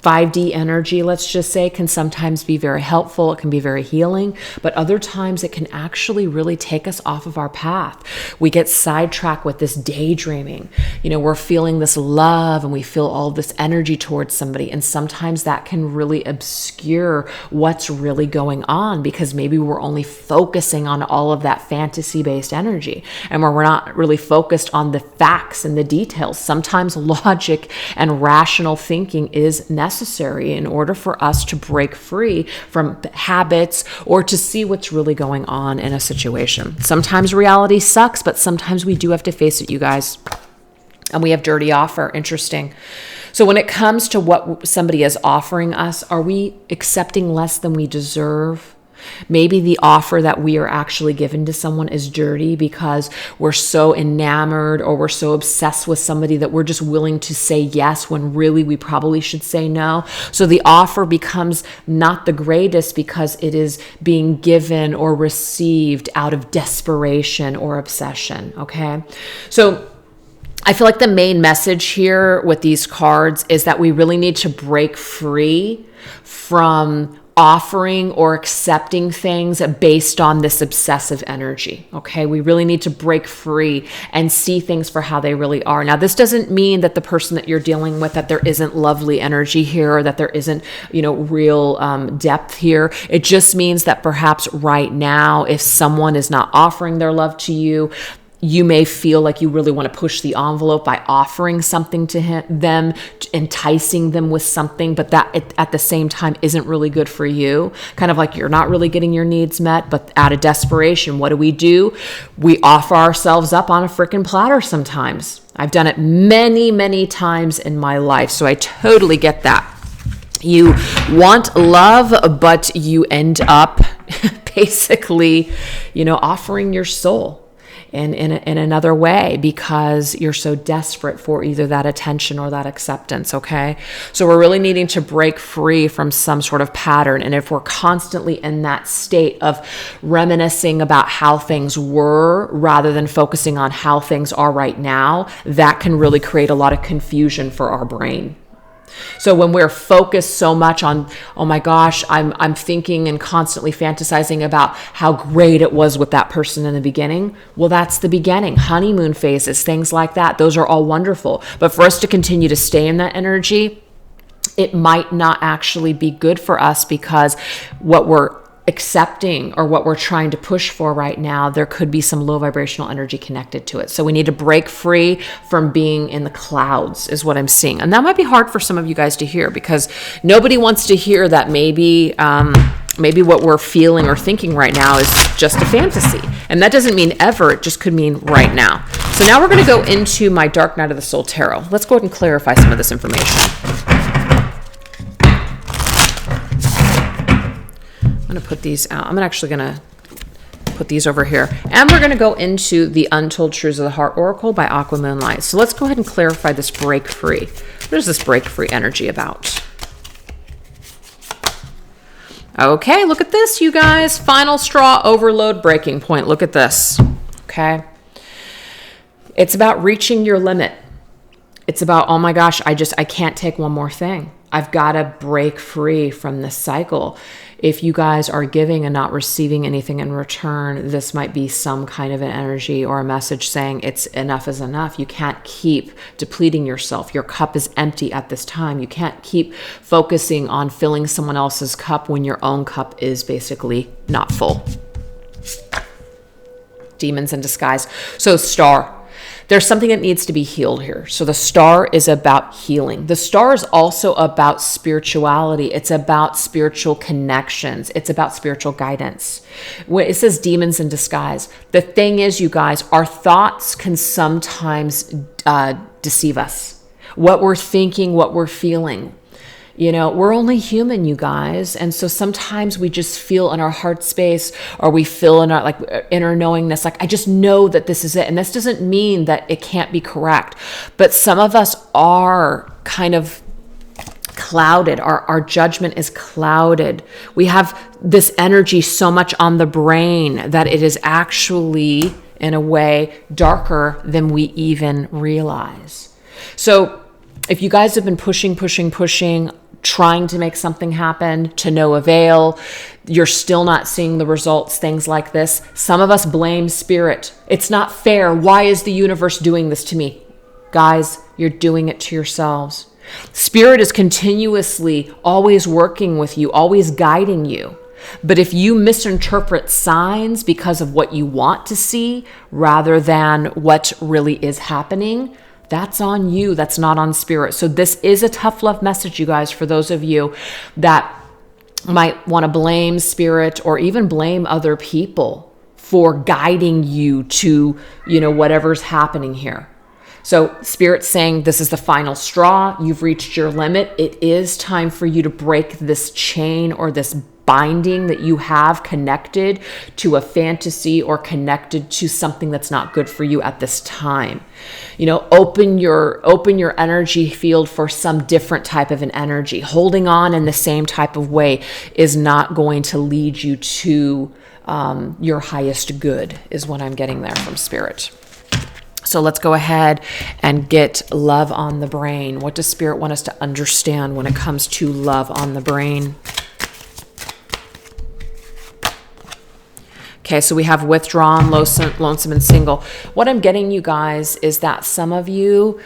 5D energy, let's just say, can sometimes be very helpful. It can be very healing, but other times it can actually really take us off of our path. We get sidetracked with this daydreaming. We're feeling this love and we feel all this energy towards somebody. And sometimes that can really obscure what's really going on, because maybe we're only focusing on all of that fantasy-based energy and we're not really focused on the facts and the details. Sometimes logic and rational thinking is necessary in order for us to break free from habits or to see what's really going on in a situation. Sometimes reality sucks, but sometimes we do have to face it, you guys. And we have dirty offer. Interesting. So when it comes to what somebody is offering us, are we accepting less than we deserve? Maybe the offer that we are actually given to someone is dirty because we're so enamored or we're so obsessed with somebody that we're just willing to say yes when really we probably should say no. So the offer becomes not the greatest because it is being given or received out of desperation or obsession. Okay. So I feel like the main message here with these cards is that we really need to break free from offering or accepting things based on this obsessive energy. Okay. We really need to break free and see things for how they really are. Now, this doesn't mean that the person that you're dealing with, that there isn't lovely energy here, or that there isn't, real depth here. It just means that perhaps right now, if someone is not offering their love to you, you may feel like you really want to push the envelope by offering something to them, enticing them with something, but that at the same time isn't really good for you. Kind of like you're not really getting your needs met, but out of desperation, what do? We offer ourselves up on a freaking platter sometimes. I've done it many, many times in my life, so I totally get that. You want love, but you end up basically, offering your soul in another way because you're so desperate for either that attention or that acceptance, okay? So we're really needing to break free from some sort of pattern. And if we're constantly in that state of reminiscing about how things were rather than focusing on how things are right now, that can really create a lot of confusion for our brain. So when we're focused so much on, oh my gosh, I'm thinking and constantly fantasizing about how great it was with that person in the beginning. Well, that's the beginning. Honeymoon phases, things like that. Those are all wonderful. But for us to continue to stay in that energy, it might not actually be good for us because what we're accepting or what we're trying to push for right now, there could be some low vibrational energy connected to it. So we need to break free from being in the clouds is what I'm seeing. And that might be hard for some of you guys to hear because nobody wants to hear that maybe what we're feeling or thinking right now is just a fantasy. And that doesn't mean ever, it just could mean right now. So now we're going to go into my Dark Night of the Soul Tarot. Let's go ahead and clarify some of this information. I'm going to put these out. I'm actually going to put these over here. And we're going to go into the Untold Truths of the Heart Oracle by AquaMoonlight. So let's go ahead and clarify this break free. What is this break free energy about? Okay, look at this, you guys. Final straw, overload, breaking point. Look at this. Okay. It's about reaching your limit. It's about, oh my gosh, I can't take one more thing. I've got to break free from this cycle. If you guys are giving and not receiving anything in return, this might be some kind of an energy or a message saying it's enough is enough. You can't keep depleting yourself. Your cup is empty at this time. You can't keep focusing on filling someone else's cup when your own cup is basically not full. Demons in disguise. So Star. There's something that needs to be healed here. So the Star is about healing. The Star is also about spirituality. It's about spiritual connections. It's about spiritual guidance. When it says demons in disguise, the thing is, you guys, our thoughts can sometimes deceive us. What we're thinking, what we're feeling. We're only human, you guys. And so sometimes we just feel in our heart space, or we feel in our inner knowingness, I just know that this is it. And this doesn't mean that it can't be correct. But some of us are kind of clouded. Our judgment is clouded. We have this energy so much on the brain that it is actually, in a way, darker than we even realize. So If you guys have been pushing, trying to make something happen to no avail, you're still not seeing the results, things like this. Some of us blame spirit. It's not fair. Why is the universe doing this to me? Guys, you're doing it to yourselves. Spirit is continuously always working with you, always guiding you. But if you misinterpret signs because of what you want to see rather than what really is happening, that's on you. That's not on spirit. So this is a tough love message, you guys, for those of you that might want to blame spirit or even blame other people for guiding you to, whatever's happening here. So Spirit's saying this is the final straw. You've reached your limit. It is time for you to break this chain or this binding that you have connected to a fantasy or connected to something that's not good for you at this time. Open your energy field for some different type of an energy. Holding on in the same type of way is not going to lead you to your highest good, is what I'm getting there from Spirit. So let's go ahead and get love on the brain. What does Spirit want us to understand when it comes to love on the brain? Okay, so we have withdrawn, lonesome, and single. What I'm getting, you guys, is that some of you,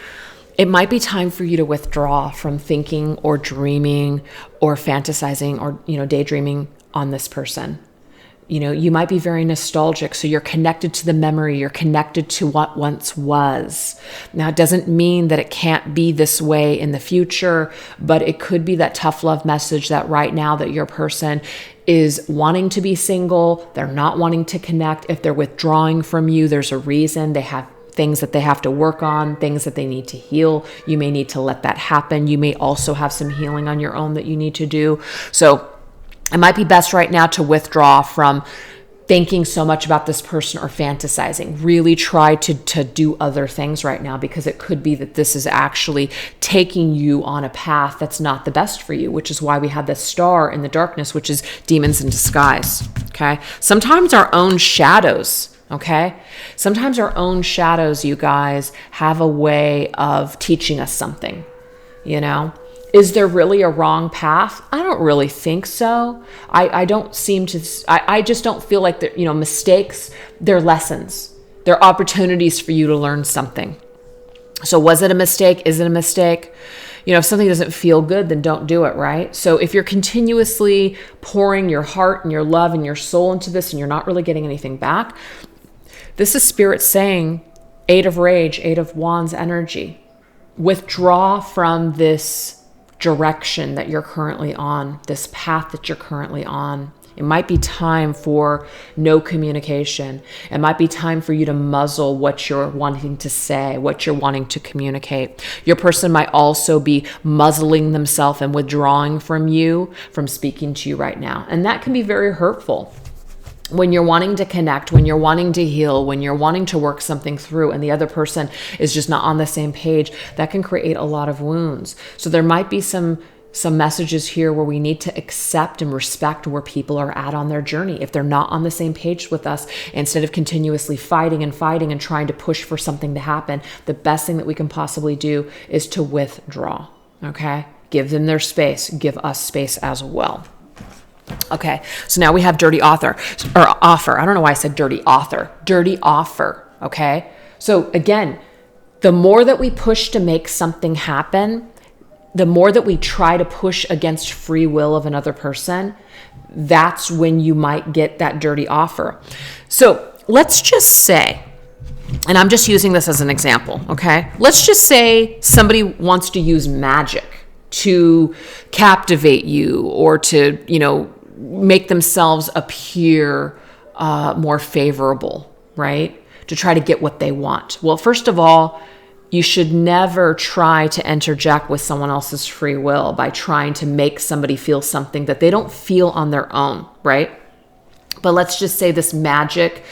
it might be time for you to withdraw from thinking or dreaming or fantasizing or, daydreaming on this person. You might be very nostalgic, so you're connected to the memory, you're connected to what once was. Now, it doesn't mean that it can't be this way in the future, but it could be that tough love message that right now that your person is wanting to be single, they're not wanting to connect. If they're withdrawing from you, there's a reason. They have things that they have to work on, things that they need to heal. You may need to let that happen. You may also have some healing on your own that you need to do. So it might be best right now to withdraw from thinking so much about this person or fantasizing. Really try to do other things right now, because it could be that this is actually taking you on a path that's not the best for you, which is why we have this star in the darkness, which is demons in disguise. Okay. Sometimes our own shadows. Okay. Sometimes our own shadows, you guys, have a way of teaching us something, Is there really a wrong path? I don't really think so. I just don't feel like they're, mistakes, they're lessons. They're opportunities for you to learn something. So was it a mistake? Is it a mistake? If something doesn't feel good, then don't do it, right? So if you're continuously pouring your heart and your love and your soul into this and you're not really getting anything back, this is Spirit saying, 8 of Rage, 8 of Wands energy. Withdraw from this direction that you're currently on, this path that you're currently on. It might be time for no communication. It might be time for you to muzzle what you're wanting to say, what you're wanting to communicate. Your person might also be muzzling themselves and withdrawing from you, from speaking to you right now. And that can be very hurtful. When you're wanting to connect, when you're wanting to heal, when you're wanting to work something through and the other person is just not on the same page, that can create a lot of wounds. So there might be some messages here where we need to accept and respect where people are at on their journey. If they're not on the same page with us, instead of continuously fighting and trying to push for something to happen, the best thing that we can possibly do is to withdraw. Okay? Give them their space. Give us space as well. Okay, so now we have dirty offer. I don't know why I said dirty author. Dirty offer, okay? So again, the more that we push to make something happen, the more that we try to push against free will of another person, that's when you might get that dirty offer. So let's just say, and I'm just using this as an example, okay? Let's just say somebody wants to use magic to captivate you or to, make themselves appear more favorable, right? To try to get what they want. Well, first of all, you should never try to interject with someone else's free will by trying to make somebody feel something that they don't feel on their own, right? But let's just say this magic,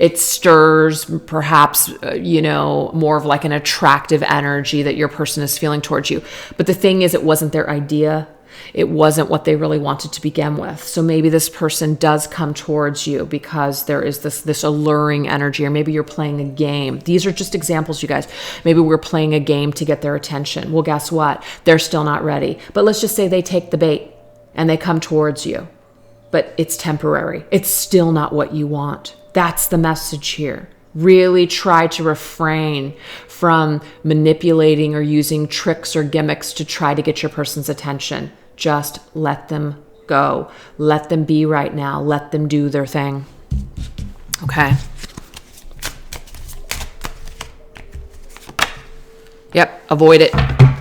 it stirs perhaps, more of like an attractive energy that your person is feeling towards you. But the thing is, it wasn't their idea. It wasn't what they really wanted to begin with. So maybe this person does come towards you because there is this alluring energy, or maybe you're playing a game. These are just examples, you guys. Maybe we're playing a game to get their attention. Well, guess what? They're still not ready. But let's just say they take the bait and they come towards you. But it's temporary. It's still not what you want. That's the message here. Really try to refrain from manipulating or using tricks or gimmicks to try to get your person's attention. Just let them go. Let them be right now. Let them do their thing. Okay. Yep. Avoid it.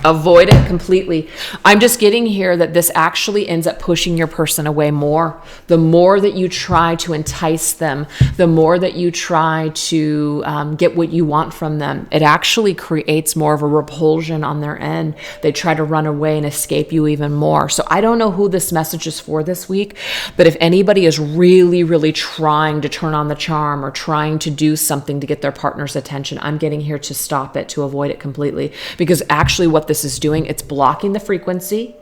Avoid it completely. I'm just getting here that this actually ends up pushing your person away more. The more that you try to entice them, the more that you try to get what you want from them, it actually creates more of a repulsion on their end. They try to run away and escape you even more. So I don't know who this message is for this week, but if anybody is really, really trying to turn on the charm or trying to do something to get their partner's attention, I'm getting here to stop it, to avoid it completely. Because actually what this is doing, it's blocking the frequency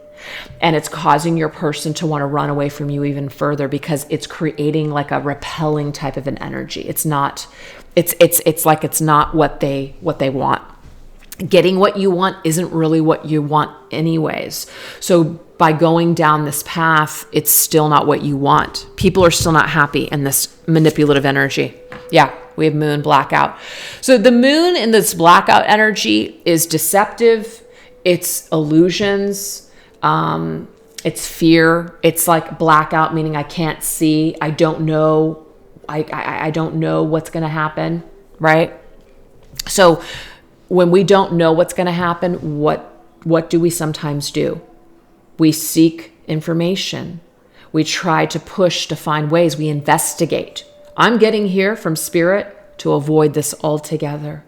and it's causing your person to want to run away from you even further, because it's creating like a repelling type of an energy. It's not, it's like it's not what they want. Getting what you want isn't really what you want anyways. So by going down this path, it's still not what you want. People are still not happy in this manipulative energy. Yeah, we have moon blackout. So the moon in this blackout energy is deceptive. It's illusions. It's fear. It's like blackout, meaning I can't see. I don't know. I don't know what's going to happen, right? So when we don't know what's going to happen, what do we sometimes do? We seek information. We try to push to find ways. We investigate. I'm getting here from Spirit to avoid this altogether.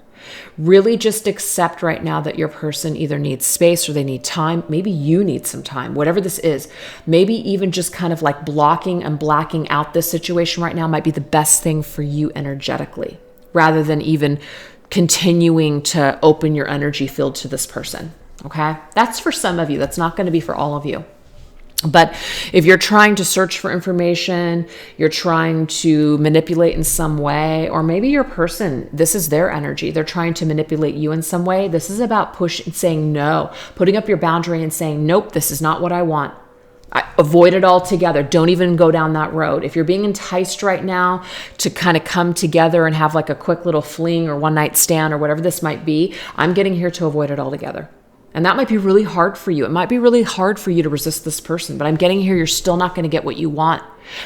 Really just accept right now that your person either needs space or they need time. Maybe you need some time, whatever this is. Maybe even just kind of like blocking and blacking out this situation right now might be the best thing for you energetically, rather than even continuing to open your energy field to this person. Okay? That's for some of you. That's not going to be for all of you. But if you're trying to search for information, you're trying to manipulate in some way, or maybe your person, this is their energy, they're trying to manipulate you in some way. This is about saying no, putting up your boundary and saying, nope, this is not what I want. Avoid it altogether. Don't even go down that road. If you're being enticed right now to kind of come together and have like a quick little fling or one night stand or whatever this might be, I'm getting here to avoid it altogether. And that might be really hard for you. It might be really hard for you to resist this person, but I'm getting here, you're still not going to get what you want.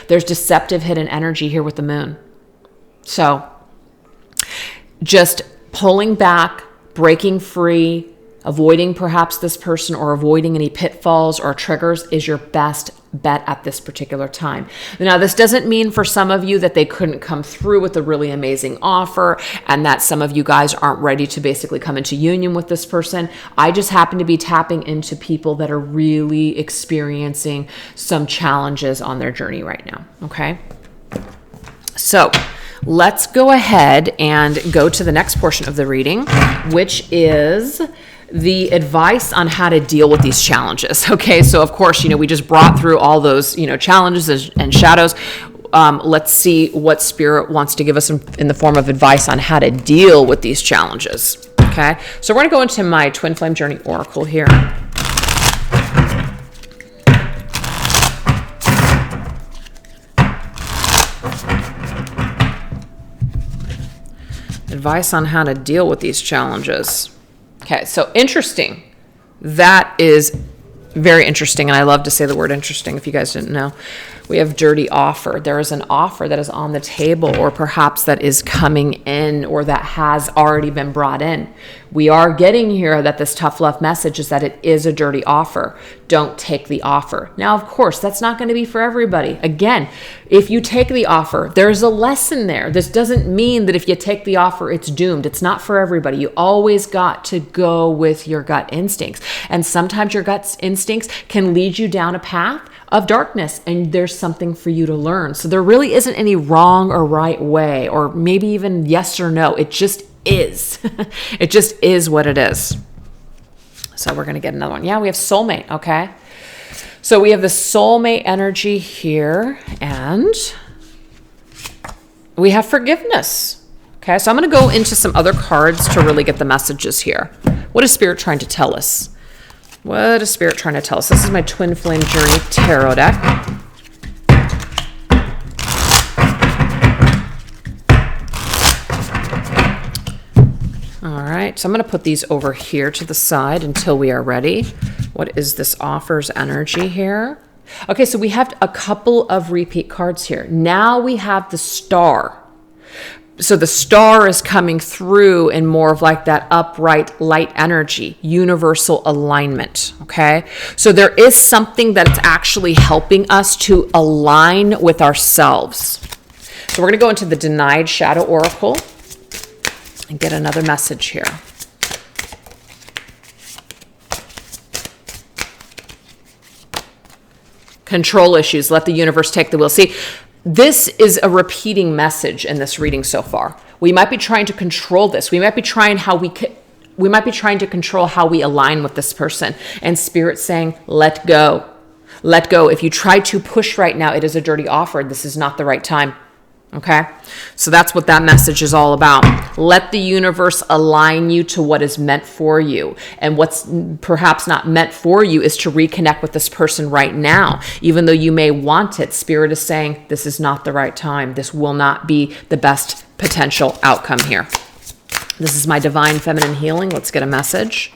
There's deceptive hidden energy here with the moon. So just pulling back, breaking free, avoiding perhaps this person or avoiding any pitfalls or triggers is your best bet at this particular time. Now, this doesn't mean for some of you that they couldn't come through with a really amazing offer and that some of you guys aren't ready to basically come into union with this person. I just happen to be tapping into people that are really experiencing some challenges on their journey right now. Okay. So let's go ahead and go to the next portion of the reading, which is the advice on how to deal with these challenges. Okay, so of course, we just brought through all those, challenges and shadows. Let's see what Spirit wants to give us in the form of advice on how to deal with these challenges. Okay, so we're going to go into my Twinflame Journey Oracle here. Advice on how to deal with these challenges. Okay, so interesting. That is very interesting, and I love to say the word interesting if you guys didn't know. We have dirty offer. There is an offer that is on the table, or perhaps that is coming in, or that has already been brought in. We are getting here that this tough love message is that it is a dirty offer. Don't take the offer. Now, of course, that's not going to be for everybody. Again, if you take the offer, there's a lesson there. This doesn't mean that if you take the offer, it's doomed. It's not for everybody. You always got to go with your gut instincts. And sometimes your gut instincts can lead you down a path of darkness, and there's something for you to learn. So there really isn't any wrong or right way, or maybe even yes or no. It just is. It just is what it is. So we're going to get another one. Yeah, we have soulmate. Okay. So we have the soulmate energy here, and we have forgiveness. Okay, so I'm going to go into some other cards to really get the messages here. What is Spirit trying to tell us? What is Spirit trying to tell us? This is my Twinflame Journey Tarot deck. All right, so I'm going to put these over here to the side until we are ready. What is this offer's energy here? Okay, so we have a couple of repeat cards here. Now we have the Star. So the Star is coming through in more of like that upright light energy, universal alignment, okay? So there is something that's actually helping us to align with ourselves. So we're going to go into the Denied Shadow Oracle and get another message here. Control issues. Let the universe take the wheel. See, this is a repeating message in this reading so far. We might be trying to control this. We might be trying to control how we align with this person. And Spirit's saying, let go. Let go. If you try to push right now, it is a dirty offer. This is not the right time. Okay, so that's what that message is all about. Let the universe align you to what is meant for you. And what's perhaps not meant for you is to reconnect with this person right now. Even though you may want it, Spirit is saying, this is not the right time. This will not be the best potential outcome here. This is my Divine Feminine Healing. Let's get a message.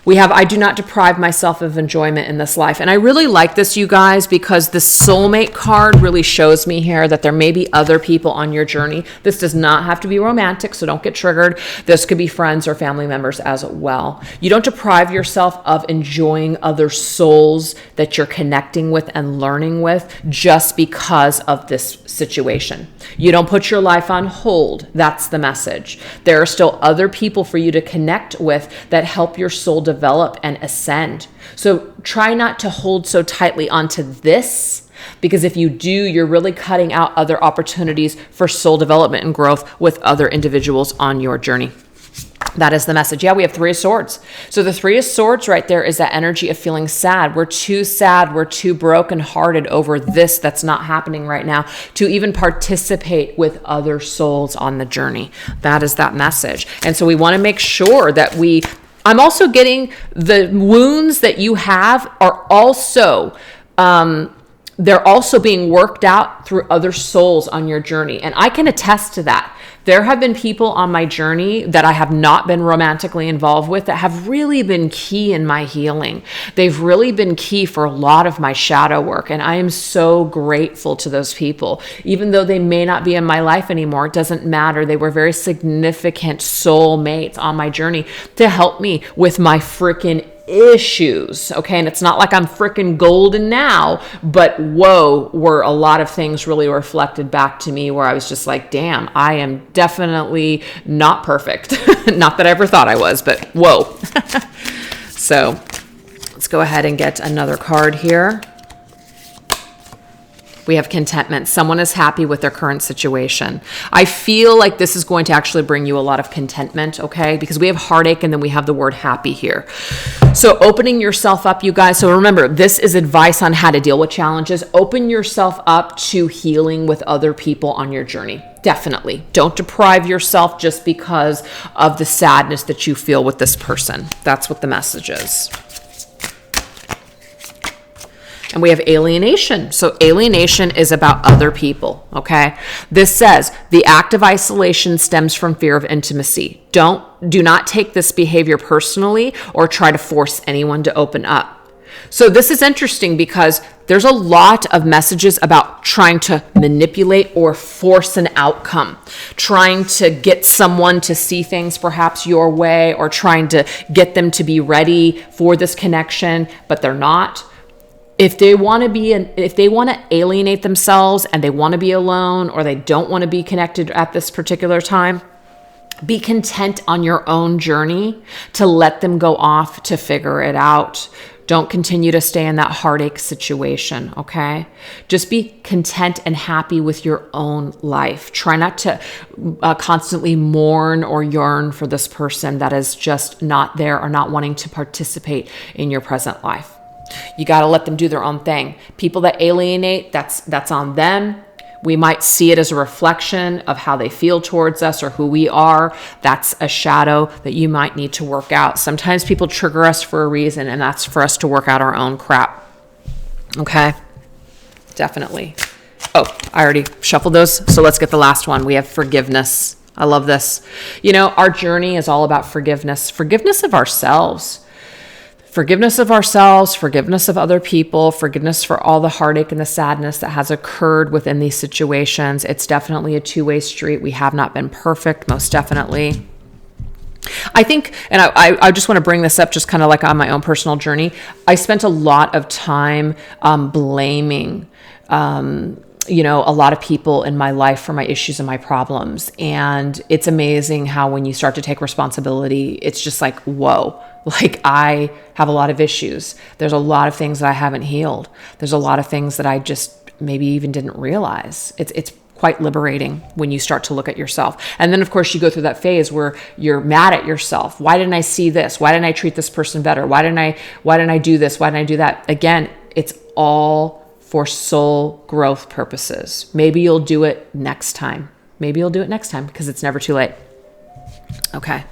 We have, I do not deprive myself of enjoyment in this life. And I really like this, you guys, because the soulmate card really shows me here that there may be other people on your journey. This does not have to be romantic, so don't get triggered. This could be friends or family members as well. You don't deprive yourself of enjoying other souls that you're connecting with and learning with just because of this situation. You don't put your life on hold. That's the message. There are still other people for you to connect with that help your soul develop and ascend. So try not to hold so tightly onto this, because if you do, you're really cutting out other opportunities for soul development and growth with other individuals on your journey. That is the message. Yeah, we have Three of Swords. So the Three of Swords right there is that energy of feeling sad. We're too sad. We're too brokenhearted over this that's not happening right now to even participate with other souls on the journey. That is that message. And so we want to make sure that I'm also getting the wounds that you have are also, they're also being worked out through other souls on your journey. And I can attest to that. There have been people on my journey that I have not been romantically involved with that have really been key in my healing. They've really been key for a lot of my shadow work. And I am so grateful to those people. Even though they may not be in my life anymore, it doesn't matter. They were very significant soul mates on my journey to help me with my freaking issues. Okay. And it's not like I'm freaking golden now, but whoa, were a lot of things really reflected back to me where I was just like, damn, I am definitely not perfect. Not that I ever thought I was, but whoa. So let's go ahead and get another card here. We have Contentment. Someone is happy with their current situation. I feel like this is going to actually bring you a lot of contentment, okay? Because we have heartache and then we have the word happy here. So opening yourself up, you guys. So remember, this is advice on how to deal with challenges. Open yourself up to healing with other people on your journey. Definitely. Don't deprive yourself just because of the sadness that you feel with this person. That's what the message is. And we have Alienation. So alienation is about other people, okay? This says, the act of isolation stems from fear of intimacy. Do not take this behavior personally or try to force anyone to open up. So this is interesting because there's a lot of messages about trying to manipulate or force an outcome, trying to get someone to see things perhaps your way, or trying to get them to be ready for this connection, but they're not. If they want to alienate themselves and they want to be alone, or they don't want to be connected at this particular time, be content on your own journey to let them go off to figure it out. Don't continue to stay in that heartache situation, okay? Just be content and happy with your own life. Try not to constantly mourn or yearn for this person that is just not there or not wanting to participate in your present life. You got to let them do their own thing. People that alienate, that's on them. We might see it as a reflection of how they feel towards us or who we are. That's a shadow that you might need to work out. Sometimes people trigger us for a reason, and that's for us to work out our own crap. Okay? Definitely. Oh, I already shuffled those. So let's get the last one. We have forgiveness. I love this. You know, our journey is all about forgiveness. Forgiveness of ourselves. Forgiveness of ourselves, forgiveness of other people, forgiveness for all the heartache and the sadness that has occurred within these situations. It's definitely a two-way street. We have not been perfect, most definitely. I think, and I just want to bring this up just kind of like on my own personal journey. I spent a lot of time blaming a lot of people in my life for my issues and my problems. And it's amazing how when you start to take responsibility, it's just like, whoa, like I have a lot of issues. There's a lot of things that I haven't healed. There's a lot of things that I just maybe even didn't realize. It's quite liberating when you start to look at yourself. And then of course you go through that phase where you're mad at yourself. Why didn't I see this? Why didn't I treat this person better? Why didn't I do this? Why didn't I do that? Again, it's all for soul growth purposes. Maybe you'll do it next time. Maybe you'll do it next time because it's never too late. Okay.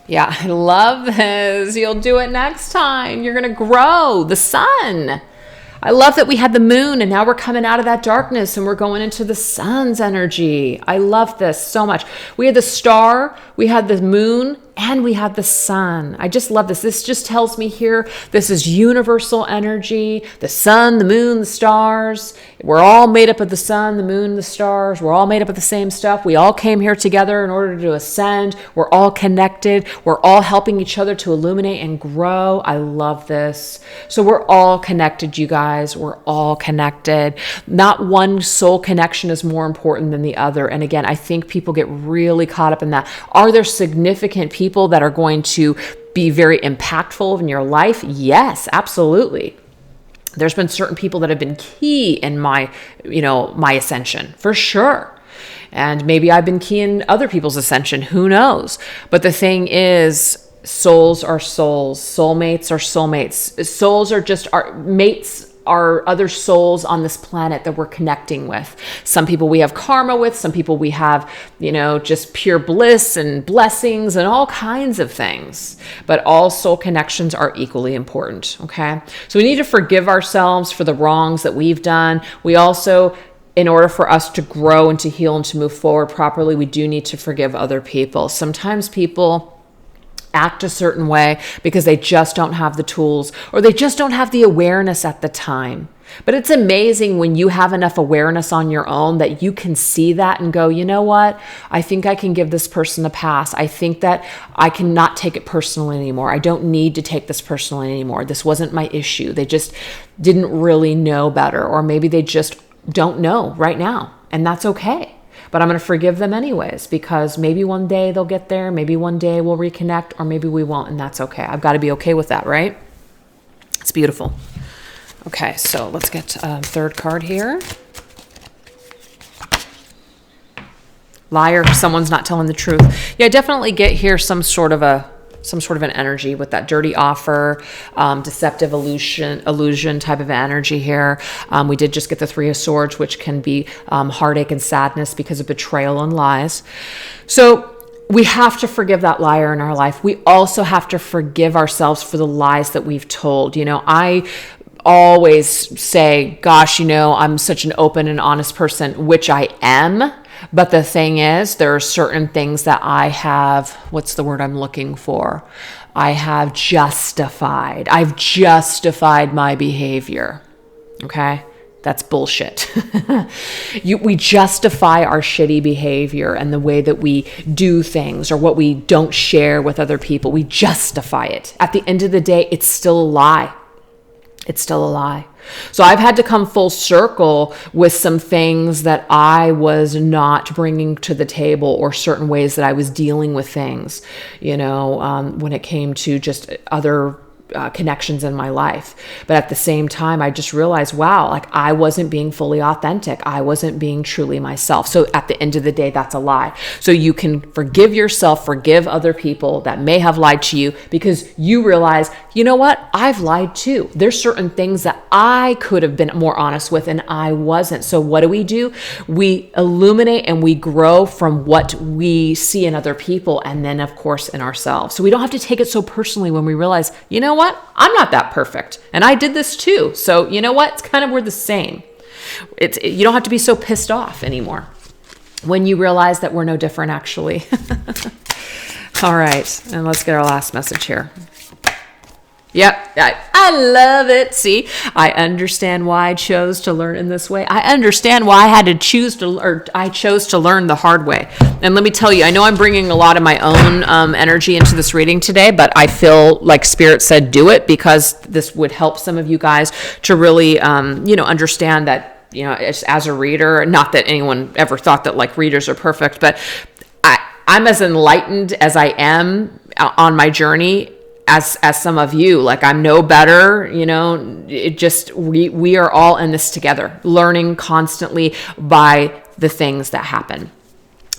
Yeah, I love this. You'll do it next time. You're going to grow. The sun. I love that we had the moon and now we're coming out of that darkness and we're going into the sun's energy. I love this so much. We had the star, we had the moon, and we had the sun. I just love this. This just tells me here, this is universal energy. The sun, the moon, the stars. We're all made up of the sun, the moon, the stars. We're all made up of the same stuff. We all came here together in order to ascend. We're all connected. We're all helping each other to illuminate and grow. I love this. So we're all connected, you guys. We're all connected. Not one soul connection is more important than the other. And again, I think people get really caught up in that. Are there significant people that are going to be very impactful in your life? Yes, absolutely. There's been certain people that have been key in my ascension, for sure. And maybe I've been key in other people's ascension, who knows? But the thing is, souls are souls. Soulmates are soulmates. Souls are just our mates, are other souls on this planet that we're connecting with. Some people we have karma with, some people we have, just pure bliss and blessings and all kinds of things. But all soul connections are equally important, okay? So we need to forgive ourselves for the wrongs that we've done. We also, in order for us to grow and to heal and to move forward properly, we do need to forgive other people. Sometimes people act a certain way because they just don't have the tools or they just don't have the awareness at the time. But it's amazing when you have enough awareness on your own that you can see that and go, you know what? I think I can give this person a pass. I think that I cannot take it personally anymore. I don't need to take this personally anymore. This wasn't my issue. They just didn't really know better, or maybe they just don't know right now, and that's okay. But I'm going to forgive them anyways, because maybe one day they'll get there. Maybe one day we'll reconnect, or maybe we won't. And that's okay. I've got to be okay with that, right? It's beautiful. Okay, so let's get third card here. Liar, someone's not telling the truth. Yeah, I definitely get here some sort of an energy with that dirty offer, deceptive illusion type of energy here. We did just get the Three of Swords, which can be heartache and sadness because of betrayal and lies. So we have to forgive that liar in our life. We also have to forgive ourselves for the lies that we've told. I always say, gosh, I'm such an open and honest person, which I am. But the thing is, there are certain things that I have, what's the word I'm looking for? I have justified. I've justified my behavior. Okay? That's bullshit. We justify our shitty behavior and the way that we do things or what we don't share with other people. We justify it. At the end of the day, it's still a lie. It's still a lie. So I've had to come full circle with some things that I was not bringing to the table, or certain ways that I was dealing with things, when it came to just other connections in my life. But at the same time, I just realized, wow, like I wasn't being fully authentic. I wasn't being truly myself. So at the end of the day, that's a lie. So you can forgive yourself, forgive other people that may have lied to you, because you realize you know what? I've lied too. There's certain things that I could have been more honest with and I wasn't. So what do? We illuminate and we grow from what we see in other people and then of course in ourselves. So we don't have to take it so personally when we realize, you know what? I'm not that perfect and I did this too. So you know what? It's kind of, we're the same. You don't have to be so pissed off anymore when you realize that we're no different actually. All right, and let's get our last message here. Yep, I love it. See, I understand why I chose to learn in this way. I understand why I had to I chose to learn the hard way. And let me tell you, I know I'm bringing a lot of my own energy into this reading today, but I feel like Spirit said do it because this would help some of you guys to really, understand that, as a reader, not that anyone ever thought that like readers are perfect, but I'm as enlightened as I am on my journey as some of you. Like I'm no better, we are all in this together, learning constantly by the things that happen.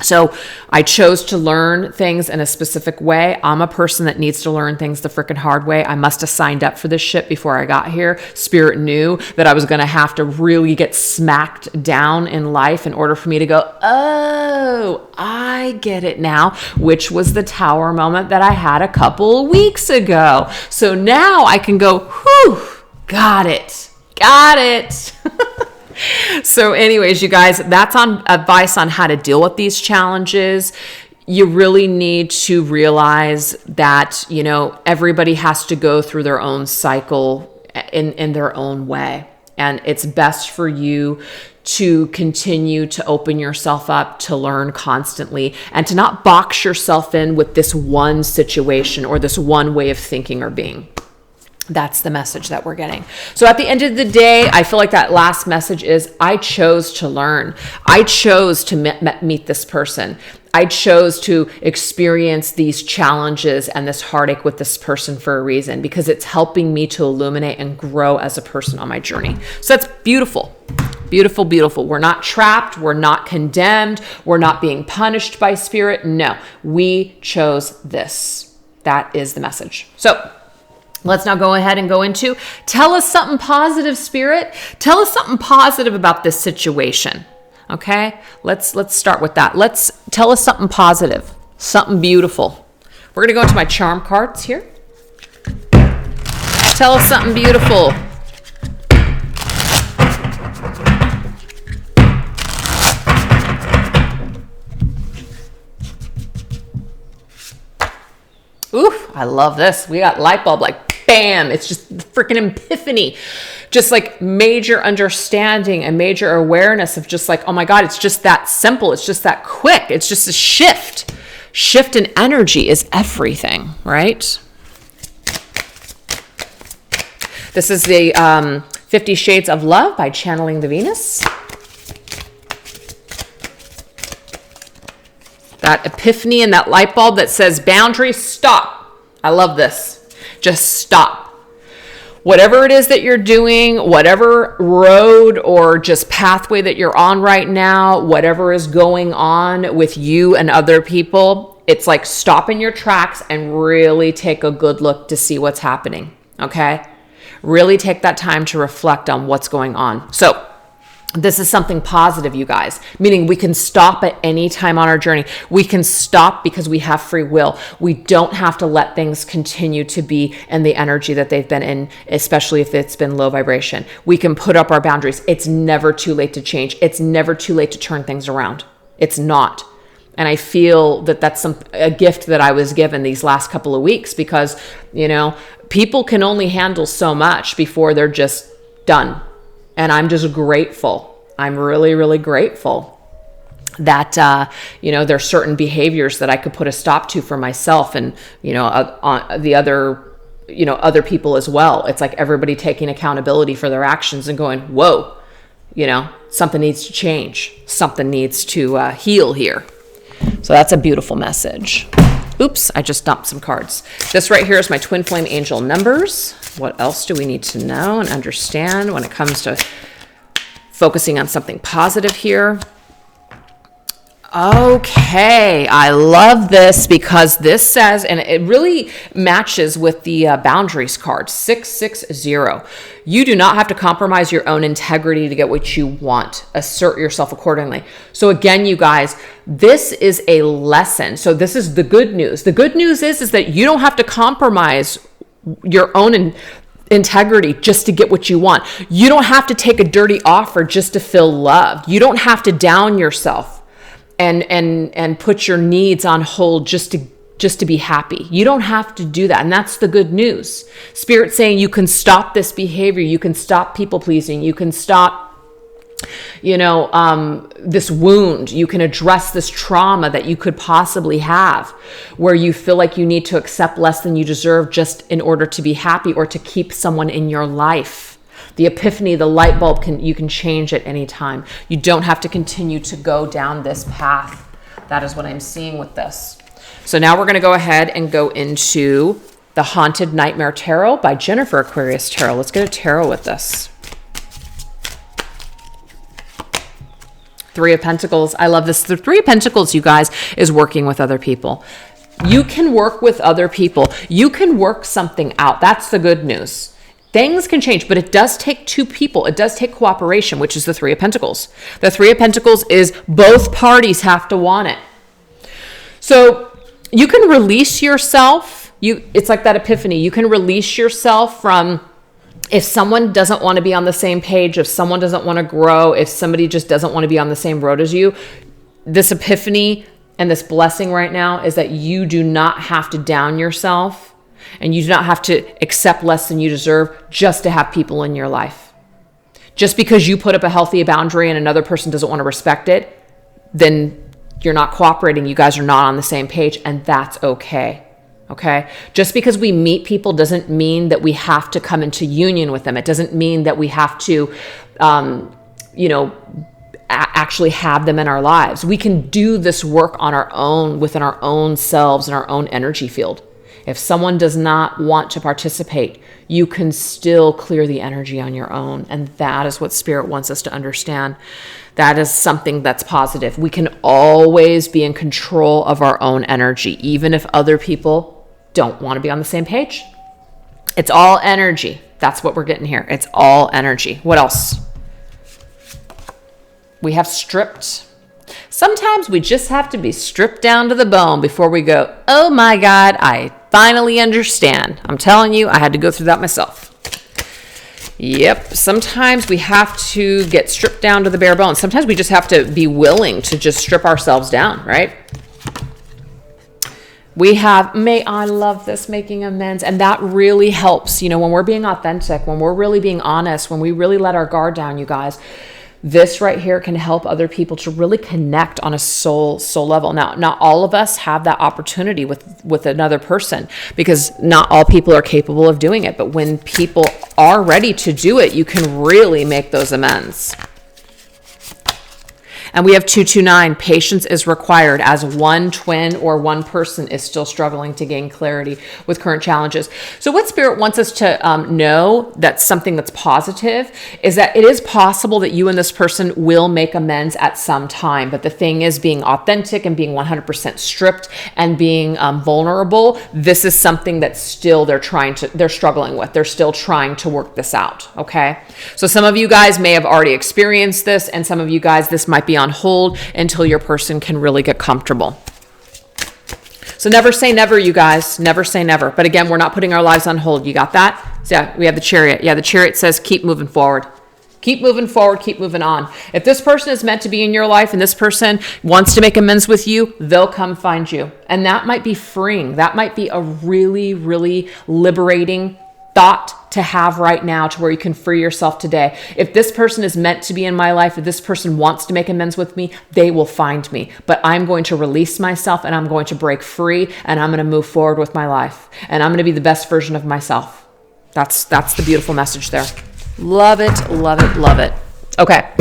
So I chose to learn things in a specific way. I'm a person that needs to learn things the freaking hard way. I must have signed up for this shit before I got here. Spirit knew that I was going to have to really get smacked down in life in order for me to go, oh, I get it now, which was the tower moment that I had a couple of weeks ago. So now I can go, whew, got it. So anyways, you guys, that's on advice on how to deal with these challenges. You really need to realize that, everybody has to go through their own cycle in their own way. And it's best for you to continue to open yourself up, to learn constantly, and to not box yourself in with this one situation or this one way of thinking or being. That's the message that we're getting. So at the end of the day, I feel like that last message is I chose to learn. I chose to meet this person. I chose to experience these challenges and this heartache with this person for a reason, because it's helping me to illuminate and grow as a person on my journey. So that's beautiful. Beautiful, beautiful. We're not trapped. We're not condemned. We're not being punished by Spirit. No, we chose this. That is the message. So let's now go ahead and go into, tell us something positive, Spirit. Tell us something positive about this situation. Okay? Let's start with that. Let's tell us something positive, something beautiful. We're going to go into my charm cards here. Tell us something beautiful. Ooh, I love this. We got light bulb, like bam. It's just freaking epiphany. Just like major understanding and major awareness of just like, oh my God, it's just that simple. It's just that quick. It's just a shift. Shift in energy is everything, right? This is the 50 Shades of Love by Channeling the Venus. That epiphany and that light bulb that says boundary, stop. I love this. Just stop. Whatever it is that you're doing, whatever road or just pathway that you're on right now, whatever is going on with you and other people, it's like stop in your tracks and really take a good look to see what's happening. Okay? Really take that time to reflect on what's going on. So this is something positive, you guys, meaning we can stop at any time on our journey. We can stop because we have free will. We don't have to let things continue to be in the energy that they've been in, especially if it's been low vibration. We can put up our boundaries. It's never too late to change. It's never too late to turn things around. It's not. And I feel that that's a gift that I was given these last couple of weeks because, people can only handle so much before they're just done. And I'm just grateful. I'm really, really grateful that, there's certain behaviors that I could put a stop to for myself and, on the other people as well. It's like everybody taking accountability for their actions and going, whoa, something needs to change. Something needs to heal here. So that's a beautiful message. Oops, I just dumped some cards. This right here is my Twinflame angel numbers. What else do we need to know and understand when it comes to focusing on something positive here? Okay, I love this because this says, and it really matches with the boundaries card, 660. You do not have to compromise your own integrity to get what you want. Assert yourself accordingly. So again, you guys, this is a lesson. So this is the good news. The good news is that you don't have to compromise your own integrity just to get what you want. You don't have to take a dirty offer just to feel loved. You don't have to down yourself and put your needs on hold just to be happy. You don't have to do that. And that's the good news. Spirit's saying you can stop this behavior. You can stop people pleasing. You can stop, this wound. You can address this trauma that you could possibly have where you feel like you need to accept less than you deserve just in order to be happy or to keep someone in your life. The epiphany, the light bulb, you can change at any time. You don't have to continue to go down this path. That is what I'm seeing with this. So now we're going to go ahead and go into the Haunted Nightmare Tarot by Jennifer Aquarius Tarot. Let's get a tarot with this. Three of Pentacles. I love this. The Three of Pentacles, you guys, is working with other people. You can work with other people. You can work something out. That's the good news. Things can change, but it does take two people. It does take cooperation, which is the Three of Pentacles. The Three of Pentacles is both parties have to want it. So you can release yourself. It's like that epiphany. You can release yourself from if someone doesn't want to be on the same page, if someone doesn't want to grow, if somebody just doesn't want to be on the same road as you. This epiphany and this blessing right now is that you do not have to down yourself. And you do not have to accept less than you deserve just to have people in your life. Just because you put up a healthy boundary and another person doesn't want to respect it, then you're not cooperating. You guys are not on the same page, and that's okay. Okay? Just because we meet people doesn't mean that we have to come into union with them. It doesn't mean that we have to, actually have them in our lives. We can do this work on our own, within our own selves and our own energy field. If someone does not want to participate, you can still clear the energy on your own. And that is what Spirit wants us to understand. That is something that's positive. We can always be in control of our own energy, even if other people don't want to be on the same page. It's all energy. That's what we're getting here. It's all energy. What else? We have stripped. Sometimes we just have to be stripped down to the bone before we go, oh my God, I finally understand. I'm telling you, I had to go through that myself. Yep. Sometimes we have to get stripped down to the bare bones. Sometimes we just have to be willing to just strip ourselves down, right? We have, I love this, making amends. And that really helps, when we're being authentic, when we're really being honest, when we really let our guard down, you guys. This right here can help other people to really connect on a soul level. Now, not all of us have that opportunity with another person because not all people are capable of doing it. But when people are ready to do it, you can really make those amends. And we have 229, patience is required as one twin or one person is still struggling to gain clarity with current challenges. So what Spirit wants us to know, that's something that's positive, is that it is possible that you and this person will make amends at some time. But the thing is, being authentic and being 100% stripped and being vulnerable, this is something that still they're struggling with. They're still trying to work this out, okay? So some of you guys may have already experienced this, and some of you guys, this might be on hold until your person can really get comfortable. So never say never, you guys. Never say never. But again, we're not putting our lives on hold. You got that? So yeah, we have the Chariot. Yeah, the Chariot says keep moving forward. Keep moving forward. Keep moving on. If this person is meant to be in your life and this person wants to make amends with you, they'll come find you. And that might be freeing. That might be a really, really liberating thought to have right now, to where you can free yourself today. If this person is meant to be in my life, if this person wants to make amends with me, they will find me. But I'm going to release myself and I'm going to break free and I'm going to move forward with my life. And I'm going to be the best version of myself. That's the beautiful message there. Love it, love it, love it. Okay.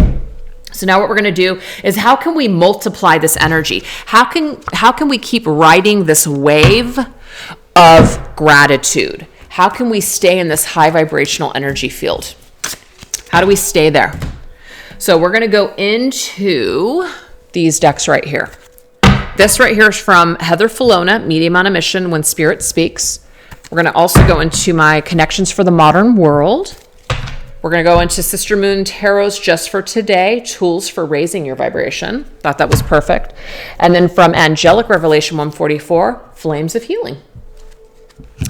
So now what we're going to do is, how can we multiply this energy? How can we keep riding this wave of gratitude? How can we stay in this high vibrational energy field? How do we stay there? So we're going to go into these decks right here. This right here is from Heather Filona, Medium on a Mission, When Spirit Speaks. We're going to also go into my Connections for the Modern World. We're going to go into Sister Moon Tarot's Just for Today, Tools for Raising Your Vibration. Thought that was perfect. And then from Angelic Revelation 144, Flames of Healing.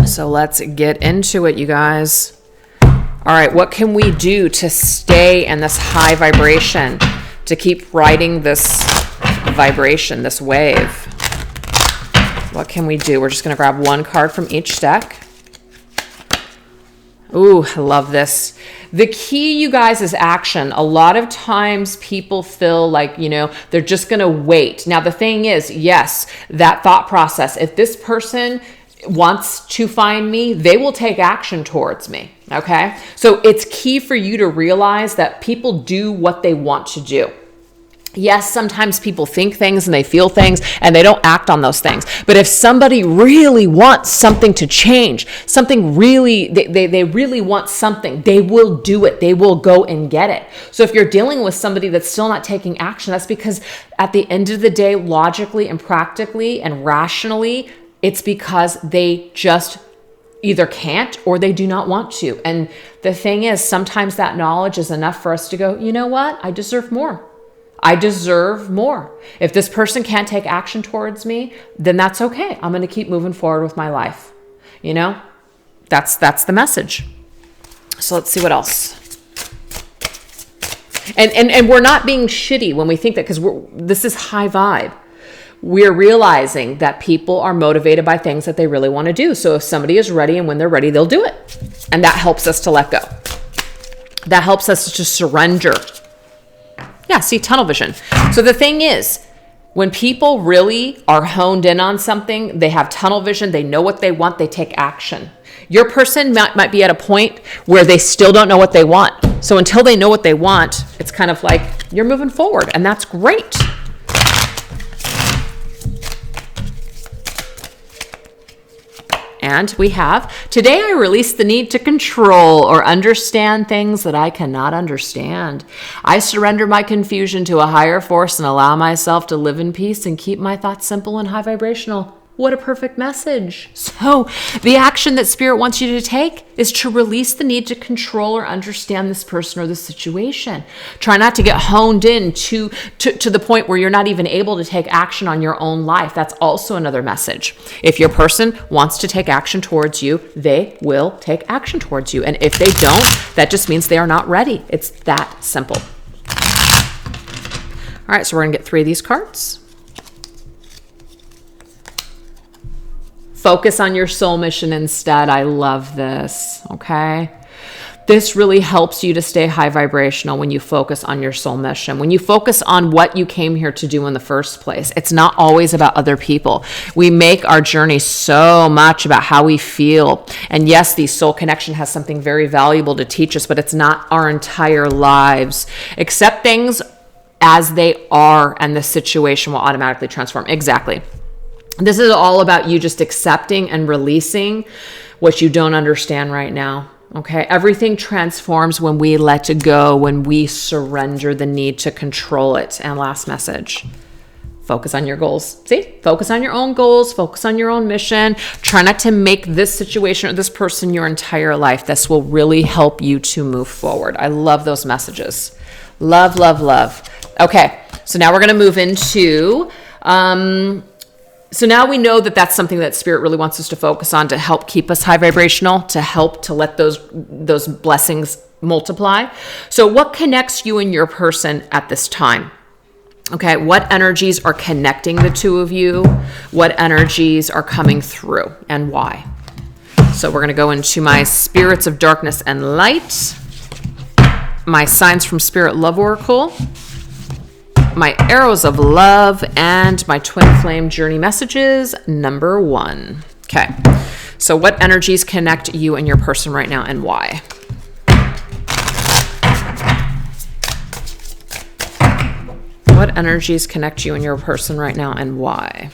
So let's get into it, you guys. All right, what can we do to stay in this high vibration, to keep riding this vibration, this wave? What can we do? We're just going to grab one card from each deck. Ooh, I love this. The key, you guys, is action. A lot of times people feel like, you know, they're just going to wait. Now, the thing is, yes, that thought process, if this person wants to find me, they will take action towards me. Okay. So it's key for you to realize that people do what they want to do. Yes, sometimes people think things and they feel things and they don't act on those things. But if somebody really wants something to change, something really, they really want something, they will do it. They will go and get it. So if you're dealing with somebody that's still not taking action, that's because at the end of the day, logically and practically and rationally, it's because they just either can't or they do not want to. And the thing is, sometimes that knowledge is enough for us to go, you know what? I deserve more. I deserve more. If this person can't take action towards me, then that's okay. I'm going to keep moving forward with my life. You know, that's the message. So let's see what else. And we're not being shitty when we think that, because this is high vibe. We're realizing that people are motivated by things that they really want to do. So if somebody is ready and when they're ready, they'll do it. And that helps us to let go. That helps us to surrender. Yeah, see, tunnel vision. So the thing is, when people really are honed in on something, they have tunnel vision, they know what they want, they take action. Your person might be at a point where they still don't know what they want. So until they know what they want, it's kind of like you're moving forward, and that's great. And we have, today I release the need to control or understand things that I cannot understand. I surrender my confusion to a higher force and allow myself to live in peace and keep my thoughts simple and high vibrational. What a perfect message. So the action that Spirit wants you to take is to release the need to control or understand this person or this situation. Try not to get honed in to the point where you're not even able to take action on your own life. That's also another message. If your person wants to take action towards you, they will take action towards you. And if they don't, that just means they are not ready. It's that simple. All right, so we're going to get 3 of these cards. Focus on your soul mission instead. I love this, okay? This really helps you to stay high vibrational when you focus on your soul mission. When you focus on what you came here to do in the first place, it's not always about other people. We make our journey so much about how we feel. And yes, the soul connection has something very valuable to teach us, but it's not our entire lives. Accept things as they are, and the situation will automatically transform. Exactly. This is all about you just accepting and releasing what you don't understand right now. Okay. Everything transforms when we let it go, when we surrender the need to control it. And last message, focus on your goals. See, focus on your own goals, focus on your own mission. Try not to make this situation or this person your entire life. This will really help you to move forward. I love those messages. Love, love, love. Okay. So now we're going to move into, so now we know that that's something that Spirit really wants us to focus on to help keep us high vibrational, to help to let those blessings multiply. So what connects you and your person at this time? Okay, what energies are connecting the two of you? What energies are coming through and why? So we're going to go into my Spirits of Darkness and Light, my Signs from Spirit Love Oracle, my Arrows of Love, and my Twinflame Journey Messages, number 1. Okay, so what energies connect you and your person right now and why? What energies connect you and your person right now and why?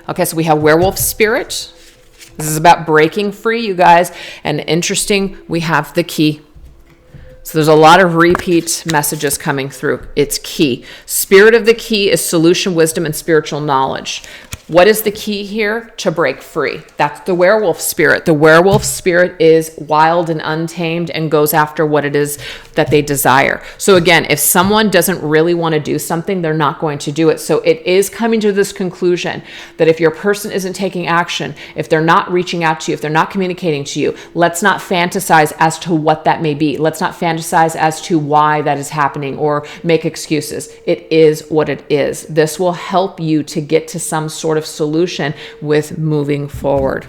Okay, so we have Werewolf Spirit. This is about breaking free, you guys. And interesting, we have the key. So there's a lot of repeat messages coming through. It's key. Spirit of the key is solution, wisdom, and spiritual knowledge. What is the key here? To break free. That's the werewolf spirit. The werewolf spirit is wild and untamed and goes after what it is that they desire. So again, if someone doesn't really want to do something, they're not going to do it. So it is coming to this conclusion that if your person isn't taking action, if they're not reaching out to you, if they're not communicating to you, let's not fantasize as to what that may be. Let's not fantasize as to why that is happening or make excuses. It is what it is. This will help you to get to some sort of solution with moving forward.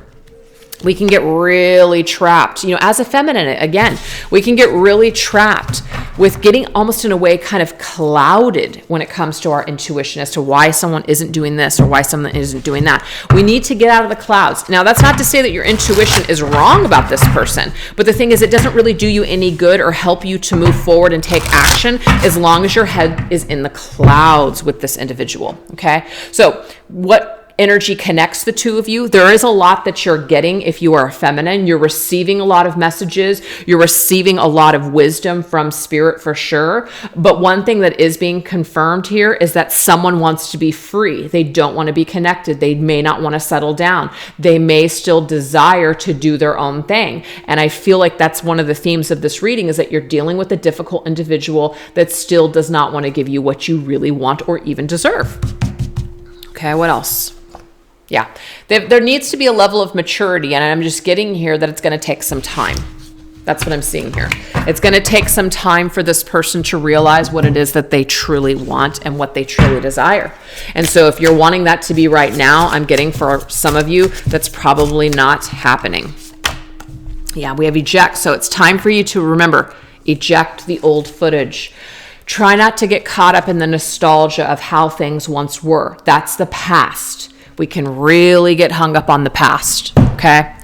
We can get really trapped, as a feminine, again, we can get really trapped with getting almost in a way kind of clouded when it comes to our intuition as to why someone isn't doing this or why someone isn't doing that. We need to get out of the clouds. Now, that's not to say that your intuition is wrong about this person, but the thing is, it doesn't really do you any good or help you to move forward and take action as long as your head is in the clouds with this individual, okay? So what energy connects the two of you? There is a lot that you're getting if you are a feminine. You're receiving a lot of messages. You're receiving a lot of wisdom from spirit for sure. But one thing that is being confirmed here is that someone wants to be free. They don't want to be connected. They may not want to settle down. They may still desire to do their own thing. And I feel like that's one of the themes of this reading, is that you're dealing with a difficult individual that still does not want to give you what you really want or even deserve. Okay, what else? Yeah, there needs to be a level of maturity, and I'm just getting here that it's going to take some time. That's what I'm seeing here. It's going to take some time for this person to realize what it is that they truly want and what they truly desire. And so if you're wanting that to be right now, I'm getting for some of you, that's probably not happening. Yeah, we have eject. So it's time for you to remember, eject the old footage. Try not to get caught up in the nostalgia of how things once were. That's the past. We can really get hung up on the past, okay?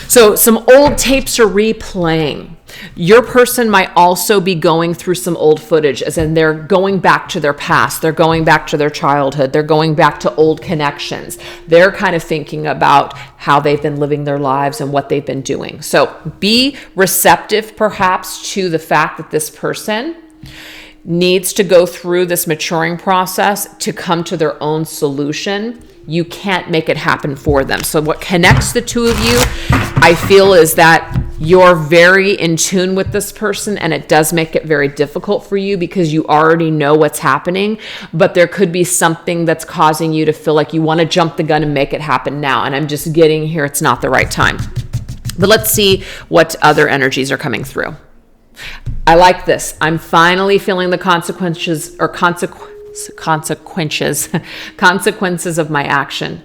So some old tapes are replaying. Your person might also be going through some old footage, as in they're going back to their past. They're going back to their childhood. They're going back to old connections. They're kind of thinking about how they've been living their lives and what they've been doing. So be receptive perhaps to the fact that this person needs to go through this maturing process to come to their own solution. You can't make it happen for them. So what connects the two of you, I feel, is that you're very in tune with this person, and it does make it very difficult for you because you already know what's happening, but there could be something that's causing you to feel like you want to jump the gun and make it happen now. And I'm just getting here, it's not the right time. But let's see what other energies are coming through. I like this. I'm finally feeling the consequences of my action.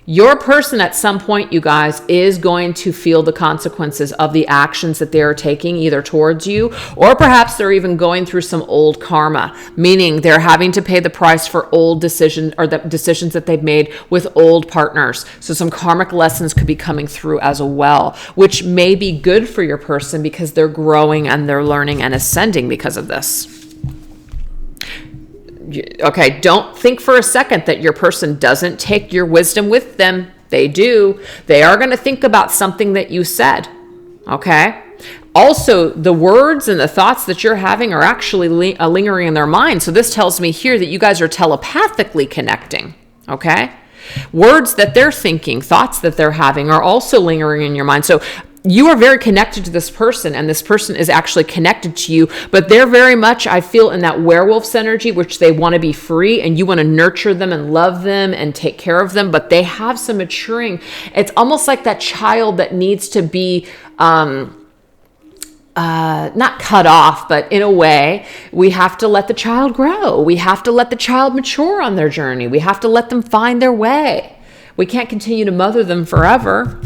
Your person at some point, you guys, is going to feel the consequences of the actions that they are taking, either towards you, or perhaps they're even going through some old karma, meaning they're having to pay the price for old decisions, or the decisions that they've made with old partners. So some karmic lessons could be coming through as well, which may be good for your person because they're growing and they're learning and ascending because of this. Okay, don't think for a second that your person doesn't take your wisdom with them. They do. They are going to think about something that you said. Okay? Also, the words and the thoughts that you're having are actually lingering in their mind. So this tells me here that you guys are telepathically connecting. Okay? Words that they're thinking, thoughts that they're having are also lingering in your mind. So you are very connected to this person, and this person is actually connected to you, but they're very much, I feel, in that werewolf's energy, which they want to be free, and you want to nurture them and love them and take care of them, but they have some maturing. It's almost like that child that needs to be not cut off, but in a way, we have to let the child grow. We have to let the child mature on their journey. We have to let them find their way. We can't continue to mother them forever.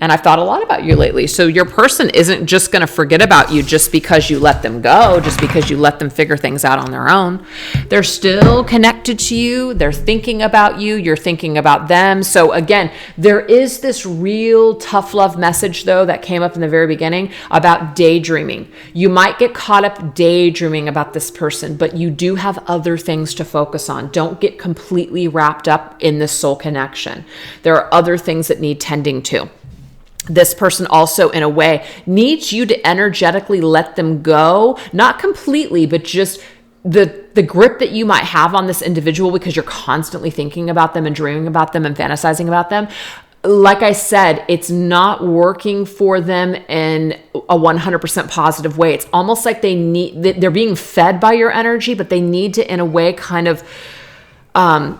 And I've thought a lot about you lately. So your person isn't just going to forget about you just because you let them go, just because you let them figure things out on their own. They're still connected to you. They're thinking about you. You're thinking about them. So again, there is this real tough love message, though, that came up in the very beginning about daydreaming. You might get caught up daydreaming about this person, but you do have other things to focus on. Don't get completely wrapped up in this soul connection. There are other things that need tending to. this person also, in a way, needs you to energetically let them go, not completely, but just the grip that you might have on this individual because you're constantly thinking about them and dreaming about them and fantasizing about them. Like I said, it's not working for them in a 100% positive way. It's almost like they're being fed by your energy, but they need to, in a way, kind of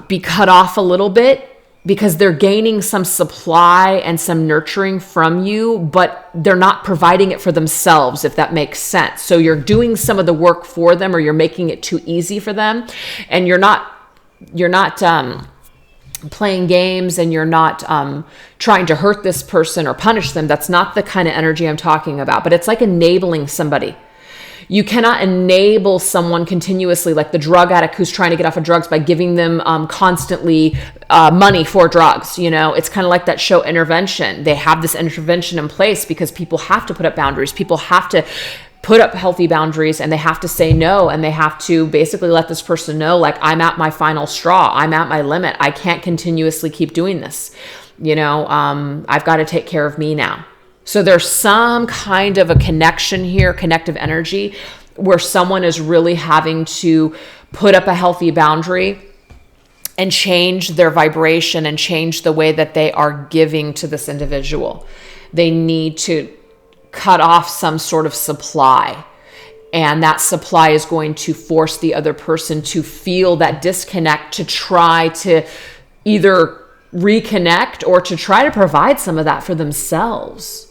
be cut off a little bit, because they're gaining some supply and some nurturing from you, but they're not providing it for themselves, if that makes sense. So you're doing some of the work for them, or you're making it too easy for them, and you're not playing games, and you're not trying to hurt this person or punish them. That's not the kind of energy I'm talking about, but it's like enabling somebody. You cannot enable someone continuously, like the drug addict who's trying to get off of drugs, by giving them constantly money for drugs. You know, it's kind of like that show Intervention. They have this intervention in place because people have to put up boundaries. People have to put up healthy boundaries, and they have to say no, and they have to basically let this person know, like, I'm at my final straw. I'm at my limit. I can't continuously keep doing this. You know, I've got to take care of me now. So there's some kind of a connection here, connective energy, where someone is really having to put up a healthy boundary and change their vibration and change the way that they are giving to this individual. They need to cut off some sort of supply. And that supply is going to force the other person to feel that disconnect, to try to either reconnect or to try to provide some of that for themselves.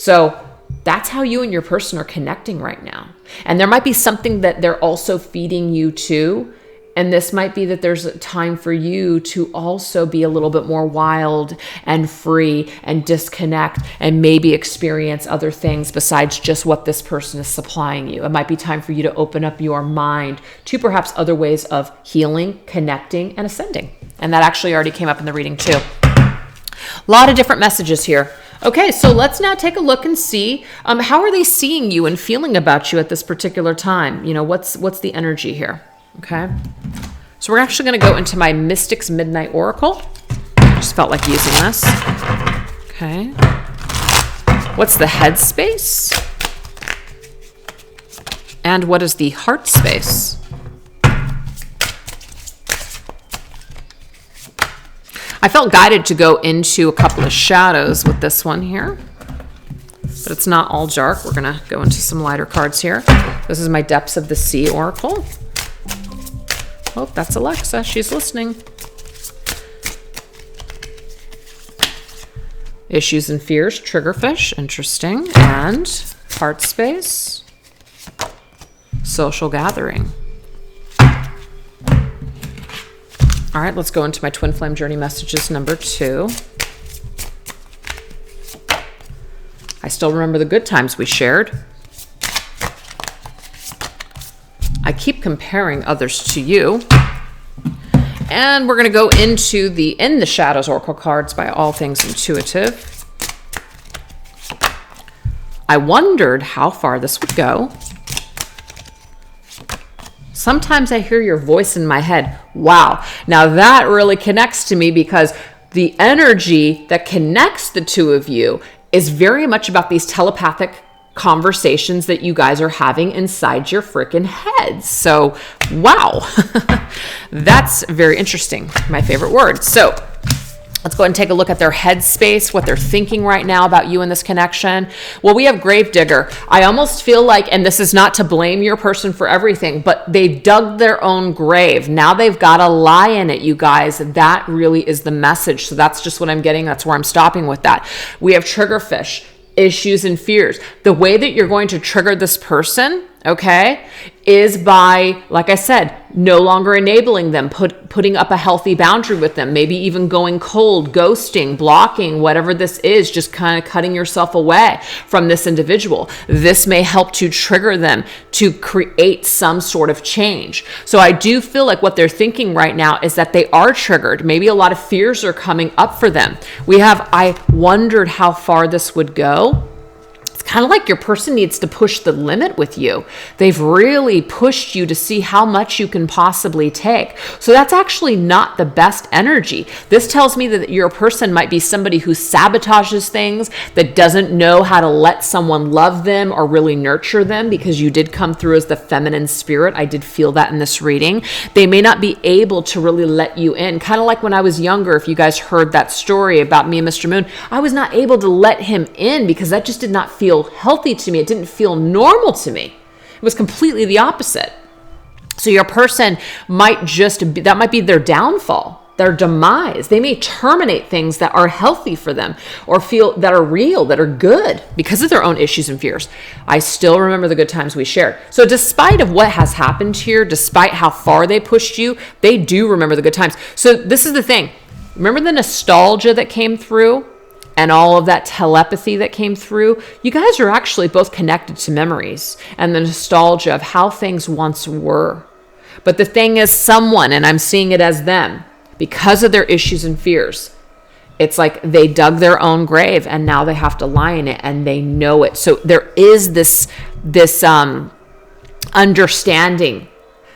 So that's how you and your person are connecting right now. And there might be something that they're also feeding you too. And this might be that there's a time for you to also be a little bit more wild and free and disconnect and maybe experience other things besides just what this person is supplying you. It might be time for you to open up your mind to perhaps other ways of healing, connecting, and ascending. And that actually already came up in the reading too. A lot of different messages here. Okay, so let's now take a look and see how are they seeing you and feeling about you at this particular time? You know, what's the energy here? Okay, so we're actually going to go into my Mystics Midnight Oracle. Just felt like using this. Okay, what's the head space? And what is the heart space? I felt guided to go into a couple of shadows with this one here, but it's not all dark. We're going to go into some lighter cards here. This is my Depths of the Sea Oracle. Oh, that's Alexa. She's listening. Issues and Fears, Triggerfish. Interesting. And Heart Space. Social Gathering. All right, let's go into my Twin Flame Journey Messages number 2. I still remember the good times we shared. I keep comparing others to you. And we're going to go into the In the Shadows Oracle cards by All Things Intuitive. I wondered how far this would go. Sometimes I hear your voice in my head. Wow. Now that really connects to me because the energy that connects the two of you is very much about these telepathic conversations that you guys are having inside your freaking heads. So, wow. That's very interesting. My favorite word. So, let's go ahead and take a look at their headspace, what they're thinking right now about you and this connection. Well, we have Gravedigger. I almost feel like, and this is not to blame your person for everything, but they've dug their own grave. Now they've got to lie in it, you guys. That really is the message. So that's just what I'm getting. That's where I'm stopping with that. We have Triggerfish. Issues and Fears. The way that you're going to trigger this person, okay, is by, like I said, no longer enabling them, putting up a healthy boundary with them, maybe even going cold, ghosting, blocking, whatever this is, just kind of cutting yourself away from this individual. This may help to trigger them to create some sort of change. So I do feel like what they're thinking right now is that they are triggered. Maybe a lot of fears are coming up for them. We have, I wondered how far this would go. kind of like your person needs to push the limit with you. They've really pushed you to see how much you can possibly take. So that's actually not the best energy. This tells me that your person might be somebody who sabotages things, that doesn't know how to let someone love them or really nurture them, because you did come through as the feminine spirit. I did feel that in this reading. They may not be able to really let you in. Kind of like when I was younger, if you guys heard that story about me and Mr. Moon, I was not able to let him in because that just did not feel healthy to me. It didn't feel normal to me. It was completely the opposite. So your person might that might be their downfall, their demise. They may terminate things that are healthy for them or feel that are real, that are good because of their own issues and fears. I still remember the good times we shared. So despite of what has happened here, despite how far they pushed you, they do remember the good times. So this is the thing. Remember the nostalgia that came through? And all of that telepathy that came through, you guys are actually both connected to memories and the nostalgia of how things once were. But the thing is, someone, and I'm seeing it as them, because of their issues and fears, it's like they dug their own grave and now they have to lie in it and they know it. So there is this understanding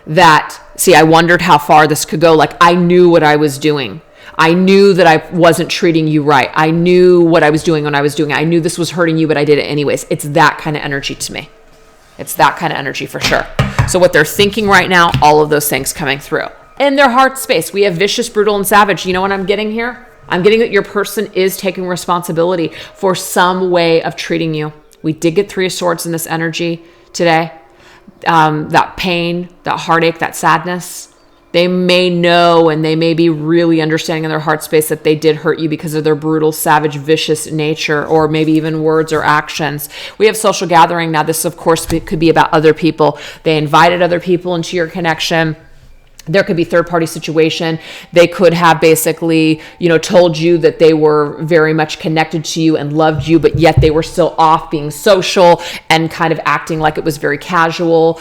that, see, I wondered how far this could go. Like, I knew what I was doing. I knew that I wasn't treating you right. I knew what I was doing when I was doing it. I knew this was hurting you, but I did it anyways. It's that kind of energy to me. It's that kind of energy for sure. So what they're thinking right now, all of those things coming through. In their heart space, we have vicious, brutal, and savage. You know what I'm getting here? I'm getting that your person is taking responsibility for some way of treating you. We did get 3 of Swords in this energy today. That pain, that heartache, that sadness. They may know and they may be really understanding in their heart space that they did hurt you because of their brutal, savage, vicious nature, or maybe even words or actions. We have social gathering. Now, this, of course, could be about other people. They invited other people into your connection. There could be third-party situation. They could have basically, told you that they were very much connected to you and loved you, but yet they were still off being social and kind of acting like it was very casual.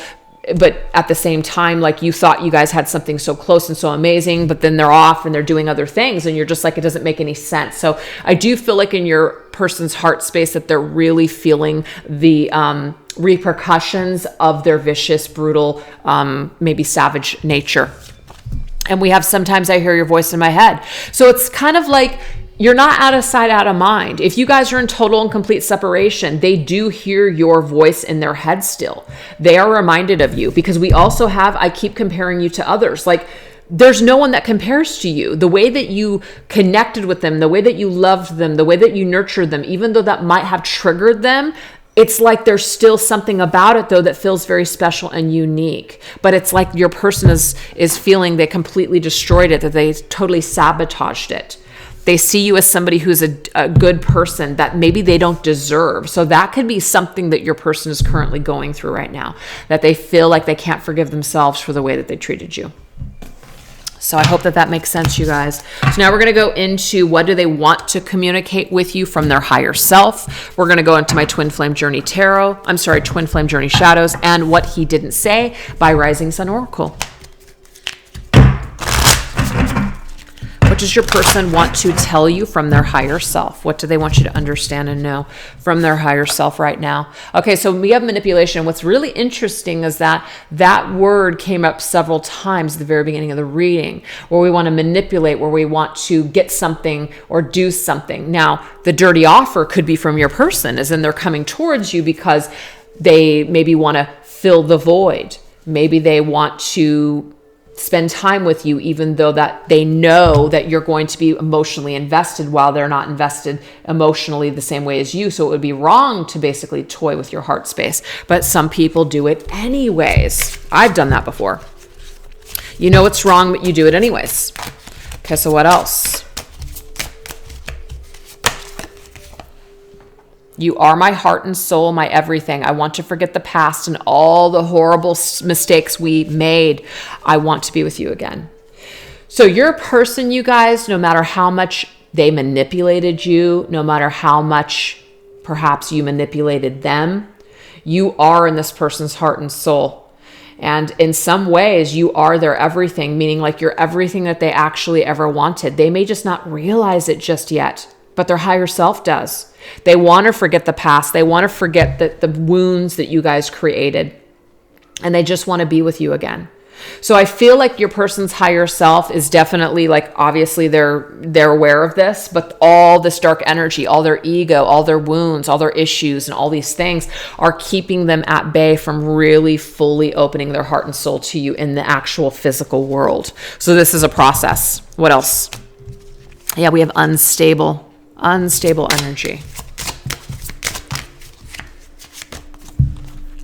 But at the same time, like, you thought you guys had something so close and so amazing, but then they're off and they're doing other things and you're just like, it doesn't make any sense. So I do feel like in your person's heart space that they're really feeling the repercussions of their vicious, brutal, maybe savage nature. And we have, sometimes I hear your voice in my head. So it's kind of like, you're not out of sight, out of mind. If you guys are in total and complete separation, they do hear your voice in their head still. They are reminded of you, because we also have, I keep comparing you to others. Like, there's no one that compares to you. The way that you connected with them, the way that you loved them, the way that you nurtured them, even though that might have triggered them, it's like there's still something about it, though, that feels very special and unique. But it's like your person is feeling they completely destroyed it, that they totally sabotaged it. They see you as somebody who's a good person that maybe they don't deserve. So that could be something that your person is currently going through right now, that they feel like they can't forgive themselves for the way that they treated you. So I hope that makes sense, you guys. So now we're going to go into what do they want to communicate with you from their higher self. We're going to go into my Twin Flame Journey Tarot. Twin Flame Journey Shadows, and What He Didn't Say by Rising Sun Oracle. What does your person want to tell you from their higher self? What do they want you to understand and know from their higher self right now? Okay, so we have manipulation. What's really interesting is that word came up several times at the very beginning of the reading, where we want to manipulate, where we want to get something or do something. Now, the dirty offer could be from your person, as in they're coming towards you because they maybe want to fill the void. Maybe they want to spend time with you, even though that they know that you're going to be emotionally invested while they're not invested emotionally the same way as you. So it would be wrong to basically toy with your heart space. But some people do it anyways. I've done that before. You know it's wrong, but you do it anyways. Okay, so what else? You are my heart and soul, my everything. I want to forget the past and all the horrible mistakes we made. I want to be with you again. So you're a person, you guys, no matter how much they manipulated you, no matter how much perhaps you manipulated them, you are in this person's heart and soul. And in some ways, you are their everything, meaning like you're everything that they actually ever wanted. They may just not realize it just yet, but their higher self does. They want to forget the past. They want to forget the wounds that you guys created. And they just want to be with you again. So I feel like your person's higher self is definitely, like, obviously they're aware of this, but all this dark energy, all their ego, all their wounds, all their issues, and all these things are keeping them at bay from really fully opening their heart and soul to you in the actual physical world. So this is a process. What else? Yeah, we have unstable energy.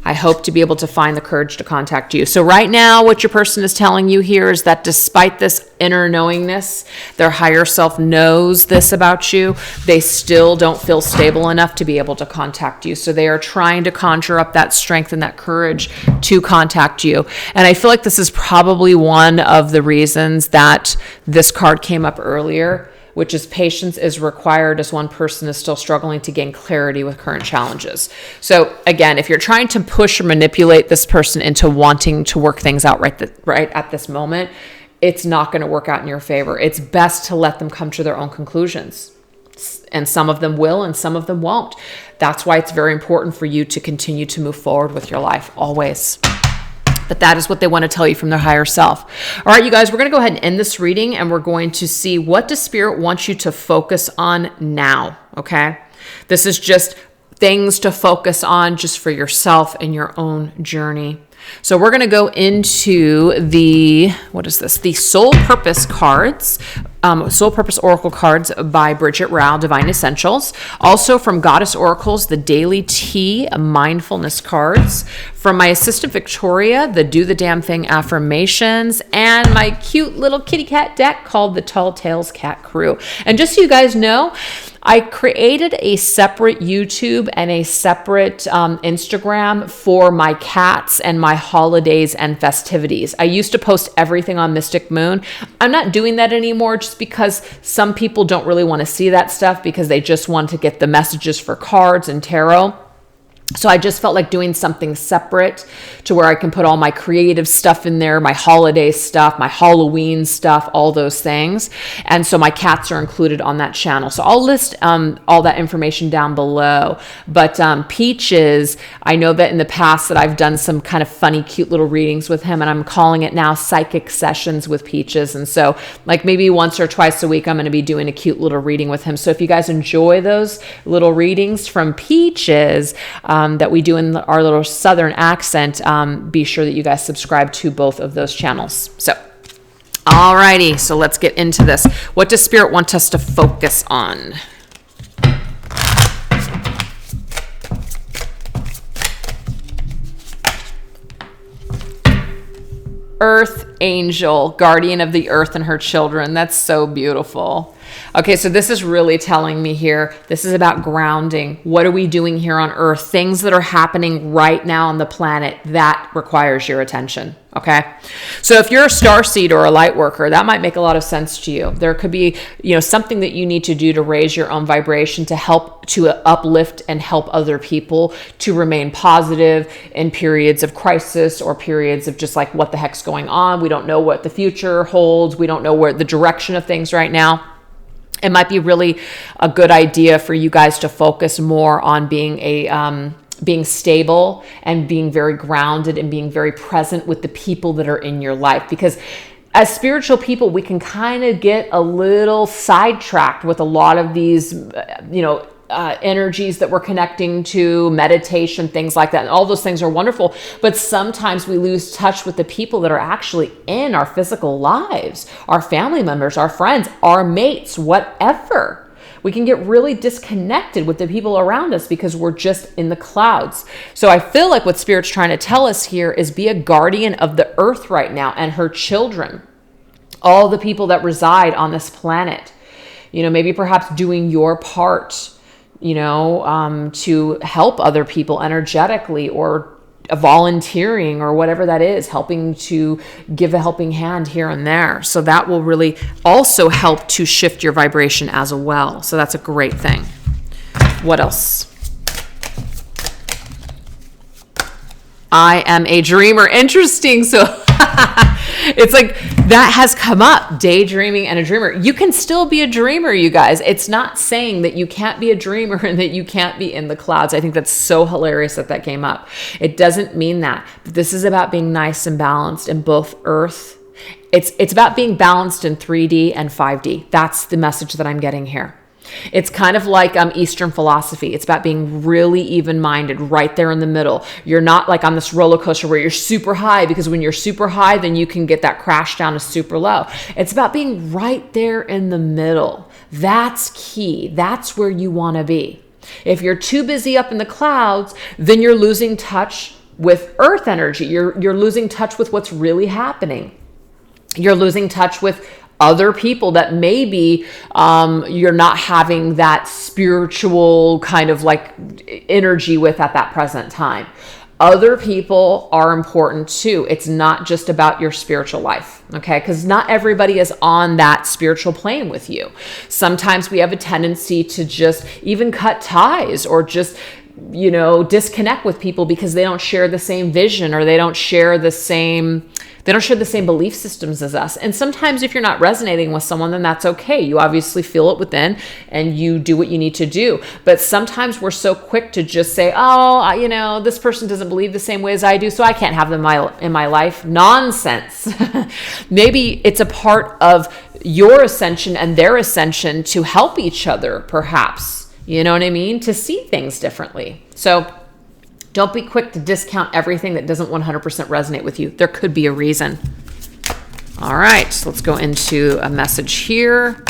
I hope to be able to find the courage to contact you. So right now, what your person is telling you here is that despite this inner knowingness, their higher self knows this about you, they still don't feel stable enough to be able to contact you. So they are trying to conjure up that strength and that courage to contact you. And I feel like this is probably one of the reasons that this card came up earlier, which is patience is required as one person is still struggling to gain clarity with current challenges. So again, if you're trying to push or manipulate this person into wanting to work things out right at this moment, it's not going to work out in your favor. It's best to let them come to their own conclusions. And some of them will and some of them won't. That's why it's very important for you to continue to move forward with your life, always. But that is what they want to tell you from their higher self. All right, you guys, we're going to go ahead and end this reading, and we're going to see what does Spirit want you to focus on now, okay? This is just things to focus on just for yourself and your own journey. So we're going to go into the Soul Purpose cards, Soul Purpose Oracle cards by Bridget Rao, Divine Essentials. Also from Goddess Oracles, the Daily Tea Mindfulness cards. From my assistant Victoria, the Do the Damn Thing affirmations, and my cute little kitty cat deck called the Tall Tales Cat Crew. And just so you guys know, I created a separate YouTube and a separate Instagram for my cats and my holidays and festivities. I used to post everything on Mystic Moon. I'm not doing that anymore just because some people don't really want to see that stuff because they just want to get the messages for cards and tarot. So I just felt like doing something separate to where I can put all my creative stuff in there, my holiday stuff, my Halloween stuff, all those things. And so my cats are included on that channel. So I'll list all that information down below. But Peaches, I know that in the past that I've done some kind of funny, cute little readings with him, and I'm calling it now Psychic Sessions with Peaches. And so like maybe once or twice a week, I'm going to be doing a cute little reading with him. So if you guys enjoy those little readings from Peaches, that we do in our little Southern accent, be sure that you guys subscribe to both of those channels. So, alrighty, so let's get into this. What does Spirit want us to focus on? Earth Angel, guardian of the earth and her children. That's so beautiful. Okay, so this is really telling me here, this is about grounding. What are we doing here on Earth? Things that are happening right now on the planet, that requires your attention, okay? So if you're a starseed or a light worker, that might make a lot of sense to you. There could be, something that you need to do to raise your own vibration to help to uplift and help other people to remain positive in periods of crisis or periods of just like, what the heck's going on? We don't know what the future holds. We don't know where the direction of things right now. It might be really a good idea for you guys to focus more on being stable and being very grounded and being very present with the people that are in your life. Because as spiritual people, we can kind of get a little sidetracked with a lot of these, energies that we're connecting to, meditation, things like that. And all those things are wonderful. But sometimes we lose touch with the people that are actually in our physical lives, our family members, our friends, our mates, whatever. We can get really disconnected with the people around us because we're just in the clouds. So I feel like what Spirit's trying to tell us here is be a guardian of the earth right now and her children, all the people that reside on this planet. Maybe perhaps doing your part, to help other people energetically or volunteering or whatever that is, helping to give a helping hand here and there. So that will really also help to shift your vibration as well. So that's a great thing. What else? I am a dreamer. Interesting. So it's like that has come up, daydreaming and a dreamer. You can still be a dreamer, you guys. It's not saying that you can't be a dreamer and that you can't be in the clouds. I think that's so hilarious that that came up. It doesn't mean that. This is about being nice and balanced in both earth. It's about being balanced in 3D and 5D. That's the message that I'm getting here. It's kind of like Eastern philosophy. It's about being really even-minded, right there in the middle. You're not like on this roller coaster where you're super high, because when you're super high, then you can get that crash down to super low. It's about being right there in the middle. That's key. That's where you want to be. If you're too busy up in the clouds, then you're losing touch with earth energy. You're losing touch with what's really happening. You're losing touch with other people that maybe you're not having that spiritual kind of like energy with at that present time. Other people are important too. It's not just about your spiritual life, okay? Because not everybody is on that spiritual plane with you. Sometimes we have a tendency to just even cut ties or just, you know, disconnect with people because they don't share the same vision or they don't share the same belief systems as us. And sometimes if you're not resonating with someone, then that's okay. You obviously feel it within and you do what you need to do. But sometimes we're so quick to just say, oh, you know, this person doesn't believe the same way as I do, so I can't have them in my life. Nonsense. Maybe it's a part of your ascension and their ascension to help each other, perhaps. You know what I mean? To see things differently. So don't be quick to discount everything that doesn't 100% resonate with you. There could be a reason. All right, so let's go into a message here.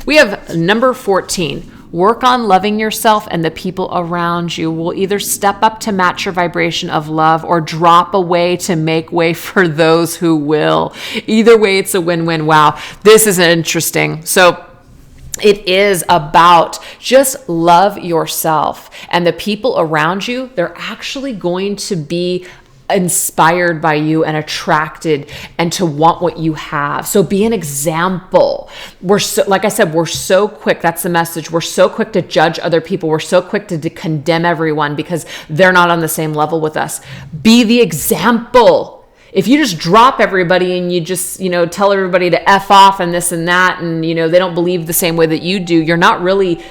We have number 14. Work on loving yourself, and the people around you will either step up to match your vibration of love or drop away to make way for those who will. Either way, it's a win-win. Wow, this is interesting. So it is about just love yourself, and the people around you, they're actually going to be inspired by you and attracted and to want what you have. So be an example. Like I said, we're so quick. That's the message. We're so quick to judge other people. We're so quick to condemn everyone because they're not on the same level with us. Be the example. If you just drop everybody and you just, you know, tell everybody to F off and this and that, and, you know, they don't believe the same way that you do, you're not really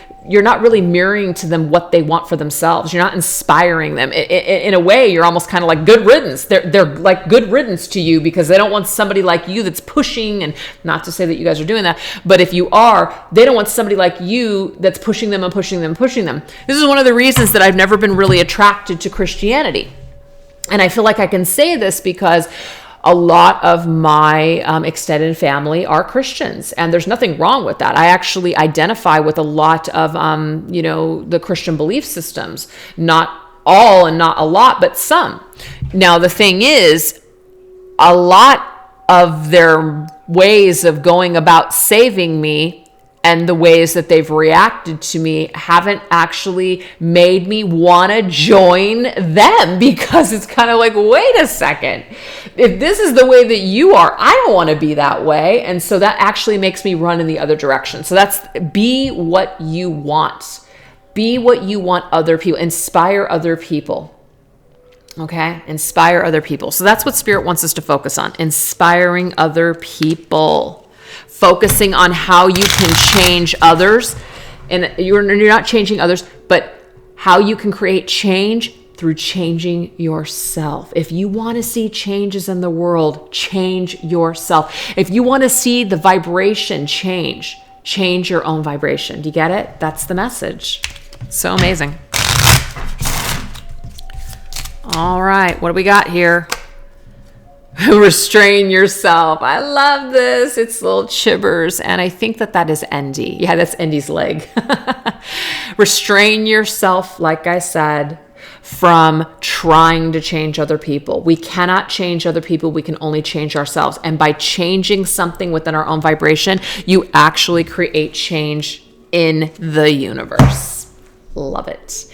mirroring to them what they want for themselves. You're not inspiring them. In a way, you're almost kind of like good riddance. They're like good riddance to you because they don't want somebody like you that's pushing, and not to say that you guys are doing that, but if you are, they don't want somebody like you that's pushing them and pushing them and pushing them. This is one of the reasons that I've never been really attracted to Christianity. And I feel like I can say this because a lot of my extended family are Christians, and there's nothing wrong with that. I actually identify with a lot of, you know, the Christian belief systems. Not all and not a lot, but some. Now, the thing is, a lot of their ways of going about saving me and the ways that they've reacted to me haven't actually made me want to join them, because it's kind of like, wait a second, if this is the way that you are, I don't want to be that way. And so that actually makes me run in the other direction. So that's be what you want. Be what you want other people. Inspire other people. Okay? Inspire other people. So that's what Spirit wants us to focus on. Inspiring other people. Focusing on how you can change others, and you're not changing others, but how you can create change through changing yourself. If you want to see changes in the world, change yourself. If you want to see the vibration change your own vibration. Do you get it? That's the message. So amazing. All right, what do we got here? Restrain yourself. I love this. It's little chibbers. And I think that is Endy. Yeah, that's Endy's leg. Restrain yourself, like I said, from trying to change other people. We cannot change other people. We can only change ourselves. And by changing something within our own vibration, you actually create change in the universe. Love it.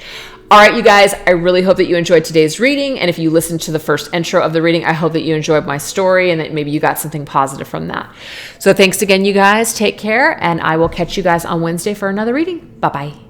All right, you guys, I really hope that you enjoyed today's reading. And if you listened to the first intro of the reading, I hope that you enjoyed my story and that maybe you got something positive from that. So thanks again, you guys. Take care, and I will catch you guys on Wednesday for another reading. Bye-bye.